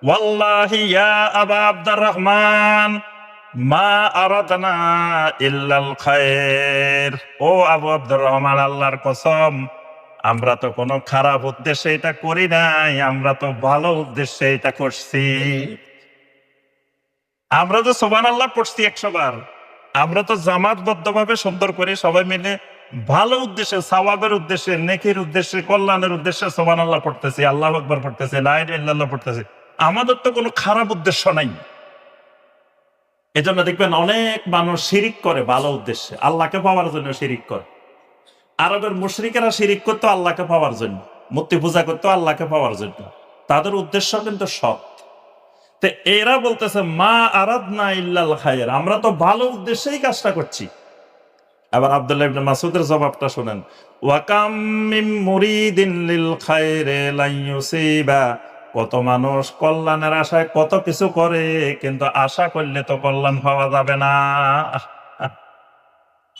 ওয়াল্লাহি ইয়া আবা আব্দুর রহমান মা আরাদনা ইল্লাল খায়র, ও আবু আব্দুর রহমান আল্লাহর কসম আমরা তো কোনো খারাপ উদ্দেশ্যে এটা করি নাই, আমরা তো ভালো উদ্দেশ্যে এটা করছি। আমরা তো সুবহানাল্লাহ পড়ছি 100 বার, আমরা তো জামাতবদ্ধভাবে সুন্দর করে সবাই মিলে ভালো উদ্দেশ্যে, সওয়াবের উদ্দেশ্যে, নেকির উদ্দেশ্যে, কল্যাণের উদ্দেশ্যে সুবহানাল্লাহ পড়তেছি, আল্লাহু আকবার পড়তেছি, লা ইলাহা ইল্লাল্লাহ পড়তেছি। আমাদের তো কোনো খারাপ উদ্দেশ্য নাই। এজন্য দেখবেন অনেক মানুষ শিরিক করে ভালো উদ্দেশ্যে, আল্লাহকে পাওয়ার জন্য শিরিক করে। আরবের মুশরিকেরা শিরিক করতো আল্লাহকে পাওয়ার জন্য, মূর্তি পূজা করতো আল্লাহকে পাওয়ার জন্য, তাদের উদ্দেশ্য কিন্তু সৎ। তো এরা বলতেছে মা আরাদনা ইল্লাল খায়র, আমরা তো ভালো উদ্দেশ্যেই কাজটা করছি। আবার আব্দুল্লাহ ইবনে মাসউদের জবাবটা শুনেন, ওয়া কাম মিন মুরিদিন লিল খায়রি লা ইউসিবা, কত মানুষ কল্যাণের আশায় কত কিছু করে, কিন্তু আশা করলে তো কল্যাণ পাওয়া যাবে না।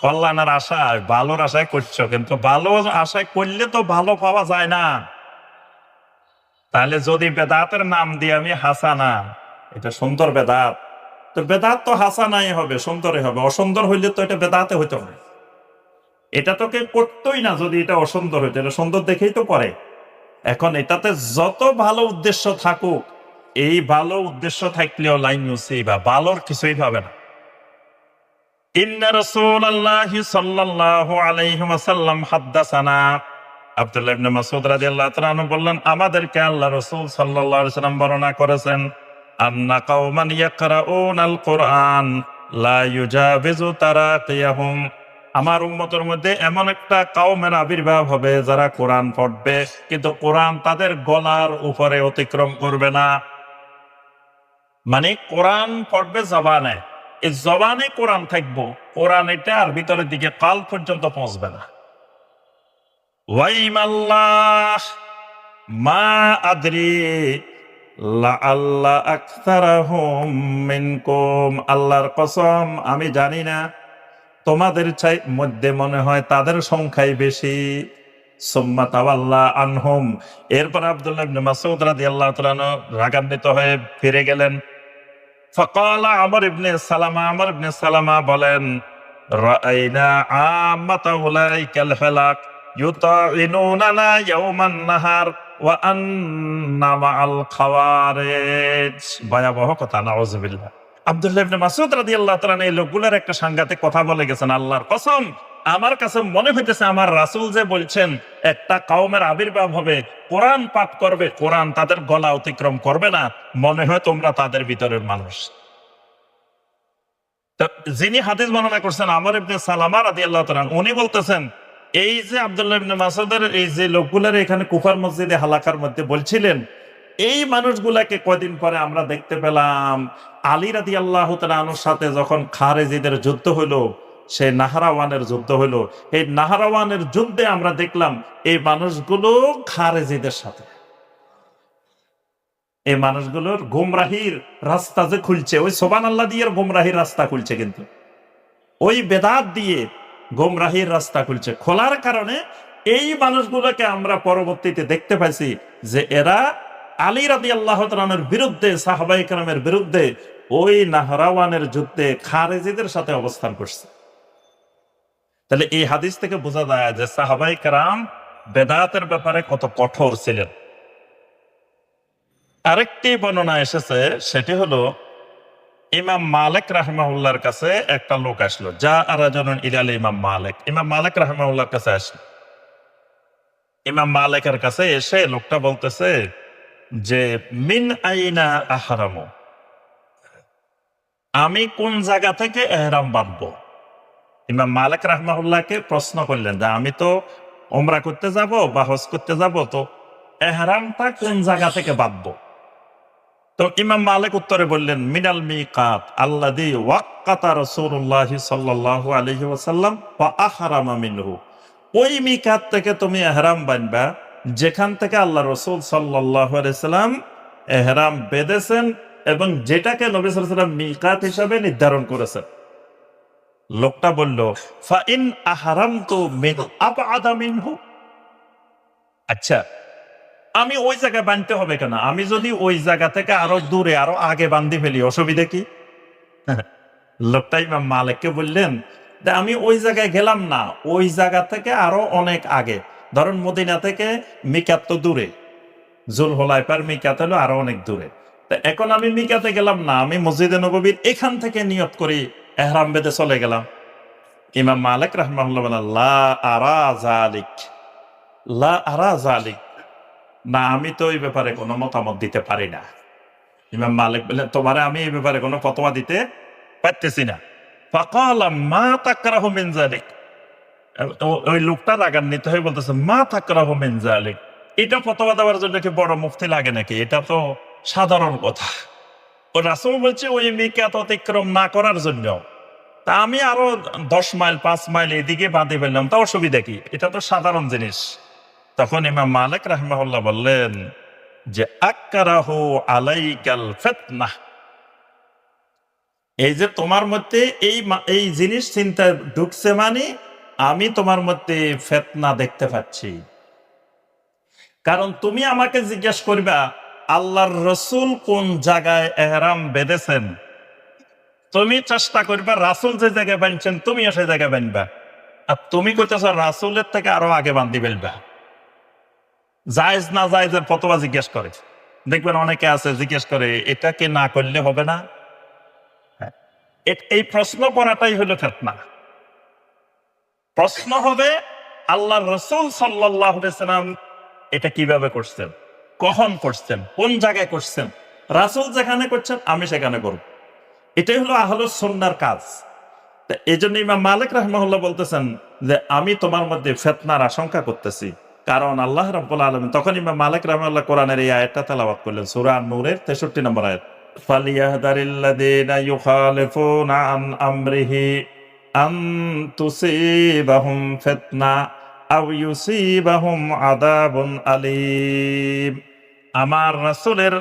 কল্যাণের আশায়, ভালোর আশায় করছো, কিন্তু ভালো আশায় করলে তো ভালো পাওয়া যায় না। তাহলে যদি বেদাতের নাম দিয়ে আমি হাসানা, এটা সুন্দর বেদাত, তো বেদাত তো হাসানাই হবে, সুন্দরই হবে। অসুন্দর হইলে তো এটা বেদাতে হইতে হবে। এটা তো কেউ করতোই না যদি এটা অসুন্দর হইতো, এটা সুন্দর দেখেই তো করে। এখন এটাতে যত ভালো উদ্দেশ্য থাকুক, এই ভালো উদ্দেশ্য থাকলেও লাইন ইউসিবা, ভালোর কিছুই পাবে না। ইন্না রাসূলুল্লাহি সাল্লাল্লাহু আলাইহি ওয়াসাল্লাম হাদ্দাসানা, আব্দুল্লাহ ইবনে মাসউদ রাদিয়াল্লাহু তাআলা আনহু বললেন আমাদেরকে আল্লাহ রাসূল সাল্লাল্লাহু আলাইহি ওয়াসাল্লাম বর্ণনা করেছেন, আন্না কওমান ইয়াকরাউনাল কুরআন লা ইউজাবিজু তারাকিয়াহুম, আমার উম্মতের মধ্যে এমন একটা কওমের আবির্ভাব হবে যারা কোরআন পড়বে কিন্তু কোরআন তাদের গলার উপরে অতিক্রম করবে না। মানে কোরআন পড়বে জবানে, এই জবানে কোরআন থাকবো, কোরআন এটা আর ভিতরের দিকে কাল পর্যন্ত পৌঁছবে না। ওয়াইমাল্লাহ মা আদরি লাআল্লা আকসারাহুম মিনকুম, আল্লাহর কসম আমি জানি না, তোমাদের মধ্যে মনে হয় তাদের সংখ্যাই বেশি। সুম্মা তাওয়াল্লা আনহুম, এরপর আব্দুল্লাহ ইবনে মাসউদ রাদিয়াল্লাহু তাআলা রাগান্বিত হয়ে ফিরে গেলেন। ফাকালা আমর ইবনে সালামা বলেন রাআইনা আম্মাতা উলাইকাল হালাক, ইউতাইনুনানা ইয়াওমান নাহার ওয়া আন্না মাআল খাওয়ারিজ। ভয়াবহ কথা, নাউযুবিল্লাহ। আব্দুল্লাহ ইবনে মাসউদ রাদিয়াল্লাহু তাআলা এই লোকগুলোর একটা সাংঘাতিক কথা বলে গেছেন, আল্লাহর কসম আমার কাছে মনে হইতেছে আমার রাসূল যে বলছেন একটা কওমের আবির্ভাব হবে, কোরআন পাঠ করবে, কোরআন তাদের গলা অতিক্রম করবে না, মনে হয় তোমরা তাদের ভিতরের মানুষ। তো যিনি হাদিস বর্ণনা করছেন আমর ইবনে সালামা রাদিয়াল্লাহু তাআলা, উনি বলতেছেন এই যে আব্দুল্লাহ ইবনে মাসউদের এই যে লোকগুলোর এখানে কুফার মসজিদে হালাকার মধ্যে বলছিলেন, এই মানুষগুলাকে কয়দিন পরে আমরা দেখতে পেলাম আলী রাদিয়াল্লাহু তাআলা আনহুর সাথে যখন খারেজিদের যুদ্ধ হলো, সেই নাহরাওয়ানের যুদ্ধ হলো, এই নাহরাওয়ানের যুদ্ধে আমরা দেখলাম এই মানুষগুলো খারেজিদের সাথে, এই মানুষগুলোর গুমরাহির রাস্তা যে খুলছে, ওই সুবহানাল্লাহ দিয়ে গুমরাহির রাস্তা খুলছে, কিন্তু ওই বেদাত দিয়ে গুমরাহির রাস্তা খুলছে। খোলার কারণে এই মানুষগুলোকে আমরা পরবর্তীতে দেখতে পাইছি যে এরা আলী রাদিয়াল্লাহু তাআলার বিরুদ্ধে, সাহাবায়ে কেরামের বিরুদ্ধে ওই নাহরাওয়ানের যুদ্ধে খারেজিদের সাথে অবস্থান করছে। তাহলে এই হাদিস থেকে বোঝা যায় যে সাহাবায়ে কেরাম বেদাতের ব্যাপারে কত কঠোর ছিলেন। আরেকটি বর্ণনা এসেছে, সেটি হলো ইমাম মালিক রাহিমাহুল্লাহর কাছে একটা লোক আসলো, যা আরাজনুন ইলাল ইমাম মালিক। ইমাম মালিক রাহিমাহুল্লাহর কাছে আসলো। ইমাম মালিকের কাছে এসে লোকটা বলতেছে যে মিন আইনা আহরামু, আমি কোন জায়গা থেকে ইহরাম বাঁধবো। ইমাম মালিক রাহিমাহুল্লাহকে প্রশ্ন করলেন যে আমি তো উমরা করতে যাব বা হজ করতে যাব, তো ইহরামটা কোন জায়গা থেকে বাঁধবো। তো ইমাম মালিক উত্তরে বললেন মিনাল মিকাত আল্লাযী ওয়াক্কাতা রাসূলুল্লাহ সাল্লাল্লাহু আলাইহি ওয়াসাল্লাম ওয়া আহরামা মিনহু। ওই মিকাত থেকে তুমি ইহরাম বাঁধবা যেখান থেকে আল্লাহ রাসূল সাল্লাল্লাহু আলাইহি সাল্লাম ইহরাম বেঁধেছেন এবং যেটাকে নবী সাল্লাল্লাহু আলাইহি ওয়াসাল্লাম মিকাত হিসেবে নির্ধারণ করেছেন। লোকটা বলল ফা ইন আহরামতু মিন আবআদা মিনহু। আচ্ছা, আমি ওই জায়গায় বাঁধতে হবে কেন? আমি যদি ওই জায়গা থেকে আরো দূরে, আরো আগে বাঁধি ফেলি, অসুবিধা কি? লোকটা ইমাম মালিককে বললেন যে আমি ওই জায়গায় গেলাম না, ওই জায়গা থেকে আরো অনেক আগে। ধরুন মদিনা থেকে মিকাত তো দূরে, জুলহুলাইফার মিকাত হলো আরো অনেক দূরে। তো এখন আমি মিকাতে গেলাম না, আমি মসজিদে নববীর এখান থেকে নিয়ত করি ইহরাম বেঁধে চলে গেলাম। ইমাম মালিক রাহিমাহুল্লাহ বলেন লা আরা যালিক, লা আরা যালিক, না আমি তো এই ব্যাপারে কোনো মতামত দিতে পারি না। ইমাম মালিক বললেন তোমারে আমি এই ব্যাপারে কোনো ফতোয়া দিতে পারতেছি না। ফাকালা মা তাকরাহু মিন যালিক। ওই লোকটা রাগান্বিত হয়ে বলতেছে মা তাকরাহু মিন যালিক, এটা ফতোয়া দেওয়ার জন্য কি বড় মুফতি লাগে নাকি? এটা তো সাধারণ কথা। ও রাসূল বলছে ওই মিকাত অতিক্রম না করার জন্য, তা আমি আরো 10 মাইল 5 মাইল এদিকে বাঁধে ফেললাম, তা অসুবিধা কি? এটা তো সাধারণ জিনিস। তখন ইমাম মালিক রাহিমাহুল্লাহ বললেন যে আক্কারাহু আলাইকাল ফিতনাহ, এই যে তোমার মধ্যে এই জিনিস চিন্তা ঢুকছে, মানে আমি তোমার মধ্যে ফিতনা দেখতে পাচ্ছি। কারণ তুমি আমাকে জিজ্ঞেস করবা আল্লাহর রাসূল কোন জায়গায় ইহরাম বেঁধেছেন, তুমি চেষ্টা করবা রাসূল যে জায়গায় বাঁধছেন তুমিও সেই জায়গায় বাঁধবা, আর তুমি কইতেছ রাসূলের থেকে আরো আগে বাঁধি ফেলবা। জায়েজ না জায়েজের ফতোয়া জিজ্ঞেস করে, দেখবেন অনেকে আছে জিজ্ঞেস করে এটা কি না করলে হবে না। এই প্রশ্ন করাটাই হলো ফিতনা। প্রশ্ন হবে আল্লাহর রাসূল সাল্লাল্লাহু আলাইহি সাল্লাম এটা কিভাবে করছেন, কখন করছেন, কোন জায়গায় করছেন। রাসূল যেখানে করছেন আমি সেখানে করব, এটাই হলো আহলুস সুন্নাহর কাজ। এই জন্য ইমাম মালিক রাহিমাহুল্লাহ বলতেছেন যে আমি তোমার মধ্যে ফিতনার আশঙ্কা করতেছি, কারণ আল্লাহ রাব্বুল আলামিন। তখন ইমাম মালিক রাহিমাহুল্লাহ কোরআনের এই আয়াতটা তেলাওয়াত করলেন, সূরা আন-নূরের 63 নম্বর আয়াত, ফালিয়াহদারিল্লাযীনা ইউখালিফুনা আন আমরিহি আন তুসিবাহুম ফিতনা আও ইউসিবাহুম আযাবুন আলীম। আমার রাসূলের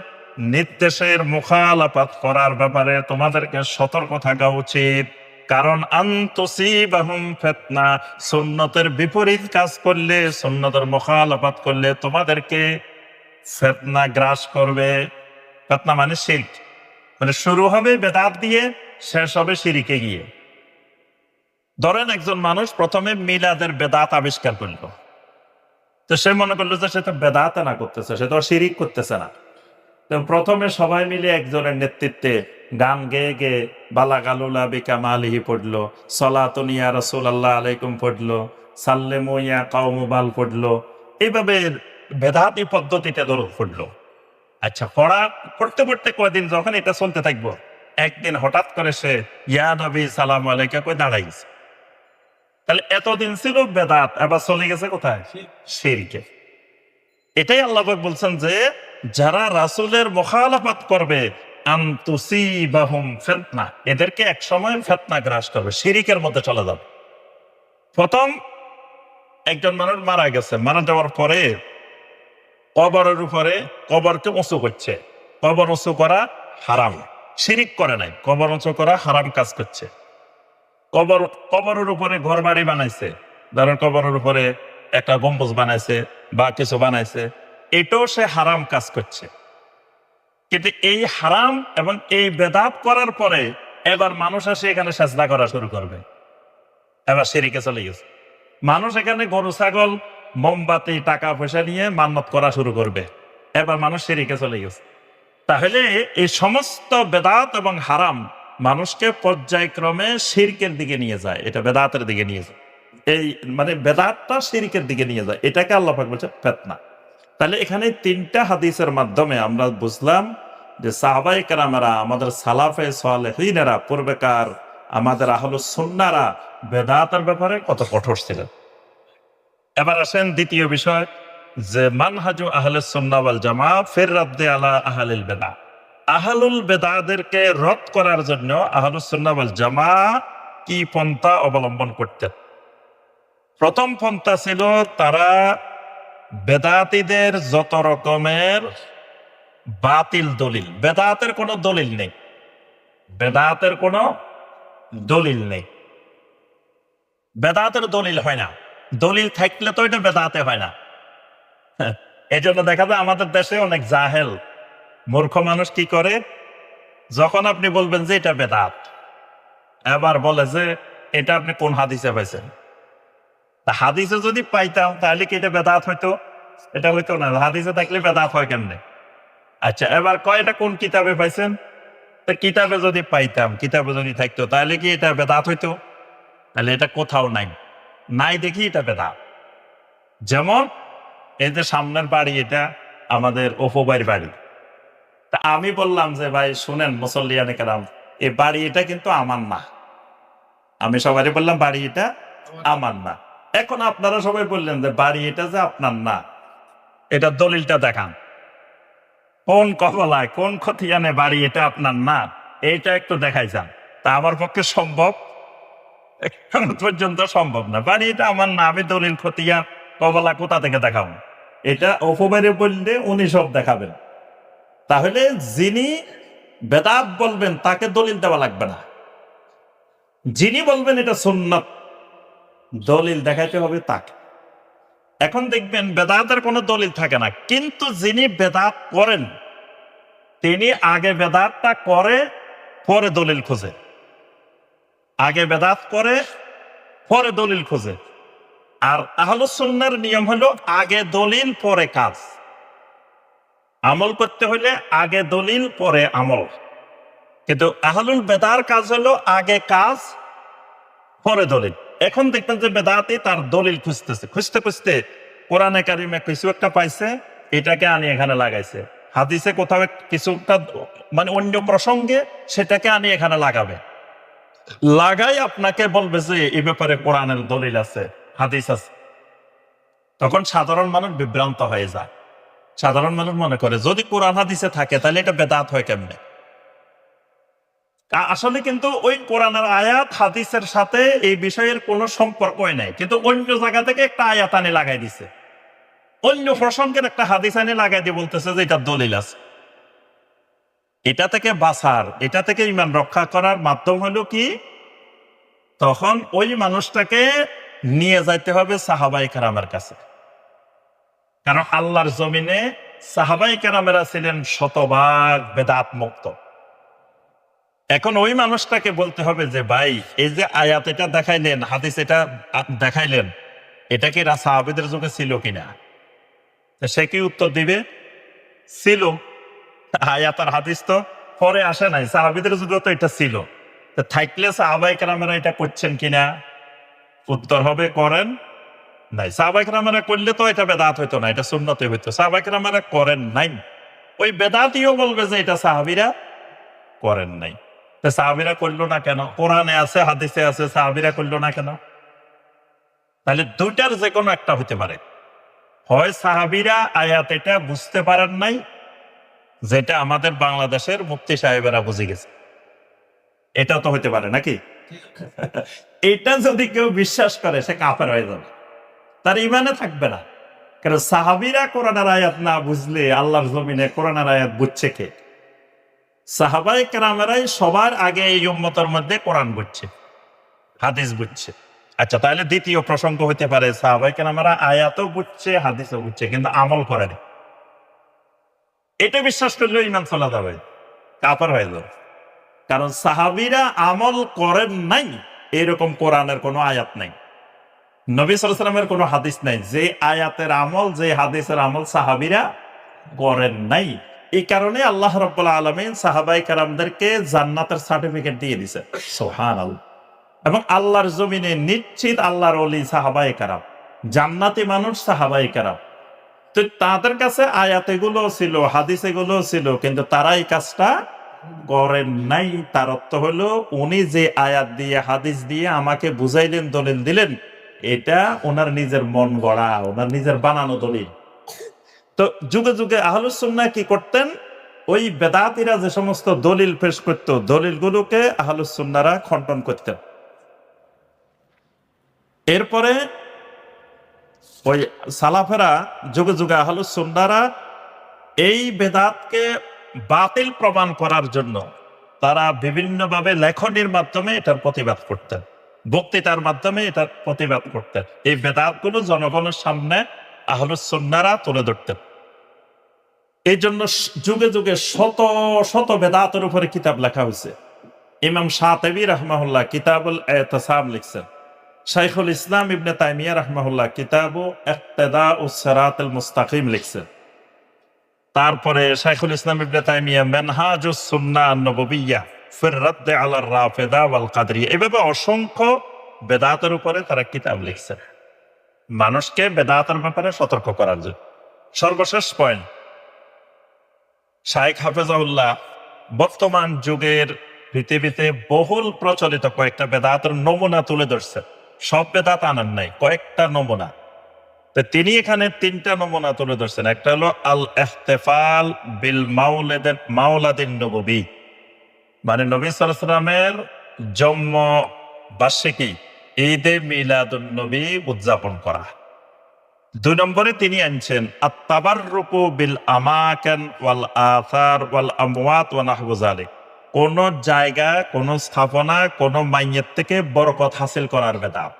নির্দেশের মুখালাফাত করার ব্যাপারে তোমাদেরকে সতর্ক থাকা উচিত, কারণ আনতুসিবাহুম ফিতনা, সুন্নতের বিপরীত কাজ করলে, সুন্নতের মুখালাফাত করলে তোমাদেরকে ফিতনা গ্রাস করবে। ফিতনা মানে শিরক, মানে শুরু হবে বেদাত দিয়ে, শেষ হবে শিরকে গিয়ে। ধরেন একজন মানুষ প্রথমে মিলাদের বেদাত আবিষ্কার করলো, তো সে মনে করলো যে সে তো বেদাত না করতেছে, সে তো শিরিক করতেছে না। তো প্রথমে সবাই মিলে একজনের নেতৃত্বে গান গেয়ে গেয়ে বালাগালুলা বিকামালিহি পড়লো, সলাতুন ইয়া রাসূলুল্লাহ আলাইকুম পড়লো, সাল্লেমু ইয়া কাওমুবাল পড়লো। এইভাবে বেদাতি পদ্ধতিতে দরুদ পড়লো। আচ্ছা, পড়তে পড়তে কয়দিন যখন এটা চলতে থাকবো, একদিন হঠাৎ করে সে ইয়া নবী সালাম আলাইকা কই দাঁড়াইছে। তাহলে এতদিন ছিল বেদাত, এবার চলে গেছে কোথায়? শিরকে। এটাই আল্লাহ পাক বলছেন যে যারা রাসূলের মুখালাফাত করবে আনতুসিবাহুম ফিতনা, এদেরকে এক সময় ফিতনা গ্রাস করবে, শিরকের মধ্যে চলে যাবে। প্রথম একজন মানুষ মারা গেছে, মারা যাওয়ার পরে কবরের উপরে কবরকে উঁচু করছে। কবর উঁচু করা হারাম, শিরিক করে নাই, কবর উঁচু করা হারাম কাজ করছে। কবরের উপরে ঘর বাড়ি বানাইছে, ধরেন কবরের উপরে একটা গম্বুজ বানাইছে বা কিছু বানাইছে, এটাও সে হারাম কাজ করছে। কিন্তু এই হারাম এবং এই বেদাত করার পরে এবার মানুষ আসে এখানে সাজদা করা শুরু করবে, এবার শিরিকে চলে গেছে। মানুষ এখানে গরু ছাগল মোমবাতি টাকা পয়সা নিয়ে মান্নত করা শুরু করবে, এবার মানুষ শিরিকে চলে গেছে। তাহলে এই সমস্ত বেদাত এবং হারাম মানুষকে পর্যায়ক্রমে শিরকের দিকে নিয়ে যায়, এটা বেদাতের দিকে নিয়ে যায়। এই মানে বেদাতটা শিরকের দিকে নিয়ে যায়, এটাকে আল্লাহ পাক বলছে ফিতনা। তাহলে এখানে তিনটা হাদিসের মাধ্যমে আমরা বুঝলাম যে সাহাবায়ে কেরামেরা, আমাদের সালাফে সালেহিনেরা, পূর্বেকার আমাদের আহলুস সুন্নাহরা বেদাতের ব্যাপারে কত কঠোর ছিলেন। এবার আসেন দ্বিতীয় বিষয়, যে মানহাজু আহলুস সুন্নাহ ওয়াল জামাআহ ফির রাদ্দি আলা আহলিল বিদআহ। আহলুল বিদআদেরকে রদ করার জন্য আহলুস সুন্নাহ ওয়াল জামাআহ কি পন্থা অবলম্বন করতেন? প্রথম পন্থা ছিল তারা বেদাতীদের যত রকমের বাতিল দলিল, বেদাতের কোনো দলিল নেই, বেদাতের কোনো দলিল নেই, বেদাতের দলিল হয় না, দলিল থাকলে তো এটা বেদাতে হয় না। এই জন্য দেখা যায় আমাদের দেশে অনেক জাহেল মূর্খ মানুষ কি করে, যখন আপনি বলবেন যে এটা বেদাত, এবার বলে যে এটা আপনি কোন হাদিসে পাইছেন। তা হাদিসে যদি পাইতাম তাহলে কি এটা বেদাত হইতো? এটা হইতো না, হাদিসে থাকলে বেদাত হয় কেমনে? আচ্ছা, এবার কয় এটা কোন কিতাবে পাইছেন? তা কিতাবে যদি পাইতাম, কিতাবে যদি থাকতো তাহলে কি এটা বেদাত হইতো? তাহলে এটা কোথাও নাই, নাই দেখি এটা বেদাত। যেমন এই যে সামনের বাড়ি, এটা আমাদের অপুবাইয়ের বাড়ি। তা আমি বললাম যে ভাই শুনেন মুসল্লিয়ানে কেরাম, এই বাড়ি এটা কিন্তু আমার না। আমি সবাই বললাম বাড়ি এটা আমার না। এখন আপনারা সবাই বললেন যে বাড়ি এটা যে আপনার না, এটা দলিলটা দেখান, কোন কবলায় কোন খতিয়ানে বাড়ি এটা আপনার না, এইটা একটু দেখাই যান। তা আমার পক্ষে সম্ভব? এখন পর্যন্ত সম্ভব না। বাড়ি এটা আমার না, আমি দলিল খতিয়ান কবলা কোথা থেকে দেখাবো? এটা অপবারে বললে উনি সব দেখাবেন। তাহলে যিনি বেদাত বলবেন তাকে দলিল দেওয়া লাগবে না, যিনি বলবেন এটা সুন্নাত দলিল দেখাইতে হবে তাকে। এখন দেখবেন বেদাতের কোনো দলিল থাকে না, কিন্তু যিনি বেদাত করেন তিনি আগে বেদাতটা করে পরে দলিল খোঁজে, আগে বেদাত করে পরে দলিল খোঁজে। আর আহলুস সুন্নাহর নিয়ম হলো আগে দলিল পরে কাজ। আমল করতে হলে আগে দলিল পরে আমল, কিন্তু আহলুল বেদার কাজ হলো আগে কাজ পরে দলিল। এখন দেখবেন যে বেদাতে তার দলিল খুঁজতেছে, খুঁজতে খুঁজতে কোরআনে কারিমে কিছু একটা পাইছে, এটাকে আনি এখানে লাগাইছে, হাদিসে কোথাও কিছুটা মানে অন্য প্রসঙ্গে সেটাকে আনি এখানে লাগাবে, লাগাই আপনাকে বলবে যে এই ব্যাপারে কোরআনের দলিল আছে, হাদিস আছে। তখন সাধারণ মানুষ বিভ্রান্ত হয়ে যায়, সাধারণ মানুষ মনে করে যদি কোরআন হাদিসে থাকে তাহলে এটা বেদাত হয় কেমনে? আসলে কিন্তু ওই কোরআনের আয়াত হাদিসের সাথে এই বিষয়ের কোনো সম্পর্কই নাই, কিন্তু অন্য জায়গা থেকে একটা আয়াত আনি লাগাই দিছে, অন্য প্রসঙ্গের একটা হাদিস আনি লাগাই দিয়ে বলতেছে যে এটা দলিল আছে। এটা থেকে বাঁচার, এটা থেকে ঈমান রক্ষা করার মাধ্যম হলো কি, তখন ওই মানুষটাকে নিয়ে যাইতে হবে সাহাবায়ে কেরামের কাছে। কারণ আল্লাহর জমিনে সাহাবায়ে কেরামেরা ছিলেন শতভাগ বেদাত মুক্ত। এখন ওই মানুষটাকে বলতে হবে যে ভাই এই যে আয়াত এটা দেখাইলেন, হাদিস এটা দেখাইলেন, এটা কি সাহাবীদের যুগে ছিল কিনা? সে কি উত্তর দিবে? ছিল। আয়াত আর হাদিস তো পরে আসে নাই, সাহাবীদের যুগে তো এটা ছিল। তো থাকলে সাহাবায়ে কেরামেরা এটা করছেন কিনা? উত্তর হবে করেন নাই। সাহাবায়ে কেরামেরা করলে তো এটা বেদাত হইতো না, এটা সুন্নতে হইতো। সাহাবায়ে কেরামেরা করেন নাই, ওই বেদাতিও বলবে যে এটা সাহাবীরা করেন নাই। তো সাহাবীরা করলো না কেন? কোরআনে আছে, হাদিসে আছে, সাহাবীরা করলো না কেন? তাহলে দুইটার যে কোনো একটা হতে পারে। হয় সাহাবীরা আয়াত এটা বুঝতে পারেন নাই, যেটা আমাদের বাংলাদেশের মুফতি সাহেবেরা বুঝে গেছে, এটা তো হতে পারে নাকি? এটা যদি কেউ বিশ্বাস করে সে কাফের হয়ে যাবে, তার ইমানে থাকবে না। কারণ সাহাবীরা কোরআনের আয়াত না বুঝলে আল্লাহর জমিনে কোরআনের আয়াত বুঝছে কে? সাহাবায়ে কেরামেরাই সবার আগে এই উম্মতের মধ্যে কোরআন বুঝছে, হাদিস বুঝছে। আচ্ছা, তাহলে দ্বিতীয় প্রসঙ্গ হতে পারে সাহাবায়ে কেরামেরা আয়াতও বুঝছে, হাদিসও বুঝছে, কিন্তু আমল করেনি। এটা বিশ্বাস করলে ইমান চলা যাবে, কাফের হয়ে যাবে। কারণ সাহাবীরা আমল করেন নাই, এরকম কোরআনের কোনো আয়াত নাই, নবী সাল্লাল্লাহু আলাইহি ওয়াসাল্লামের কোনো হাদিস নাই যে আয়াতের আমল, যে হাদিসের আমল সাহাবীরা করেন নাই। এই কারণে আল্লাহ রাব্বুল আলামিন সাহাবায়ে কেরামদেরকে জান্নাতের সার্টিফিকেট দিয়ে দিয়েছে। সুবহানাল্লাহ। এবং আল্লাহর জমিনে নিশ্চিত আল্লাহর ওলি সাহাবায়ে কেরাম, জান্নাতি মানুষ সাহাবায়ে কেরাম। তো তাদের কাছে আয়াত এগুলো ছিল, হাদিস এগুলো ছিল, কিন্তু তারা এই কাজটা করেন নাই। তার অর্থ হলো উনি যে আয়াত দিয়ে হাদিস দিয়ে আমাকে বুঝাইলেন, দলিল দিলেন, এটা ওনার নিজের মন গড়া, ওনার নিজের বানানো দলিল। তো যুগে যুগে আহলুস সুন্নাহ কি করতেন? ওই বেদাতীরা যে সমস্ত দলিল পেশ করত, দলিলগুলোকে আহলুস সুন্নাহরা খণ্ডন করতেন। এরপরে ওই সালাফেরা যুগে যুগে আহলুস সুন্নাহরা এই বেদাতকে বাতিল প্রমাণ করার জন্য তারা বিভিন্নভাবে লেখনির মাধ্যমে এটার প্রতিবাদ করতেন, বক্তৃতার মাধ্যমে এটার প্রতিবাদ করতেন। এই বেদাতগুলো জনগণের সামনে আহলুস সুন্নাহরা তুলে ধরতেন। এই জন্য যুগে যুগে শত শত বেদাতের উপরে কিতাব লেখা হয়েছে। ইমাম শাতিবী রাহমাহুল্লাহ কিতাবুল ইতিসাম লিখছেন। শাইখুল ইসলাম ইবনে তাইমিয়া রাহমাহুল্লাহ কিতাবু ইক্তিদাউস সিরাতুল মুস্তাকিম লিখছেন। তারপরে শাইখুল ইসলাম ইবনে তাইমিয়া মানহাজুস সুন্নাহ আন-নববিয়্যা ফির রাদ্দ আলার রাফিদা ওয়াল কাদরিয়া, এভাবে অসংখ্য বেদাতের উপরে তারা কিতাব লিখছেন, মানুষকে বেদাতের ব্যাপারে সতর্ক করার জন্য। সর্বশেষ পয়েন্ট, শাইখ হাফেজাউল্লাহ বর্তমান যুগের পৃথিবীতে বহুল প্রচলিত কয়েকটা বেদাতের নমুনা তুলে ধরছে। সব বেদাত আনেন নাই, কয়েকটা নমুনা। তো তিনি এখানে তিনটা নমুনা তুলে ধরছেন। একটা হলো আল ইহতিফাল বিল মাওলাদিন নববী, মানে নবী সাল্লাল্লাহু আলাইহি ওয়াসাল্লামের জন্ম বার্ষিকী ঈদে মিলাদুন নবী উদযাপন করা। 2 নম্বরে তিনি আনছেন আত-তাবাররুকু বিল আমাকান ওয়াল আসার ওয়াল আমওয়াত ওয়া নাহবু যালিক, কোন জায়গা, কোন স্থাপনা, কোন মাইয়্যত থেকে বরকত হাসিল করার বেদাত।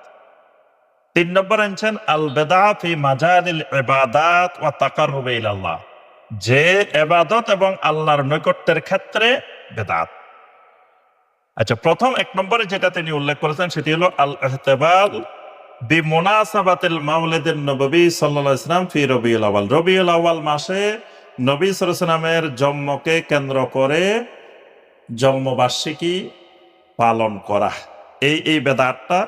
3 নম্বর আনছেন আল বিদআ ফি মাজালিল ইবাদাত ওয়া তাকাররুব ইলাল্লাহ, যে ইবাদত এবং আল্লাহর নৈকট্যের ক্ষেত্রে বেদাত। আচ্ছা, প্রথম 1 নম্বরে যেটা তিনি উল্লেখ করেছেন সেটি হলো আল ইহতিফাল বিমুনাসাবাতিল মাউলিদিন নববী সাল্লাল্লাহু আলাইহি ওয়াসাল্লাম ফি রবিউল আউয়াল, রবিউল আউয়াল মাসে নবী সাল্লাল্লাহু আলাইহি ওয়াসাল্লামের জন্মকে কেন্দ্র করে জন্মবার্ষিকী পালন করা। এই বেদাতটা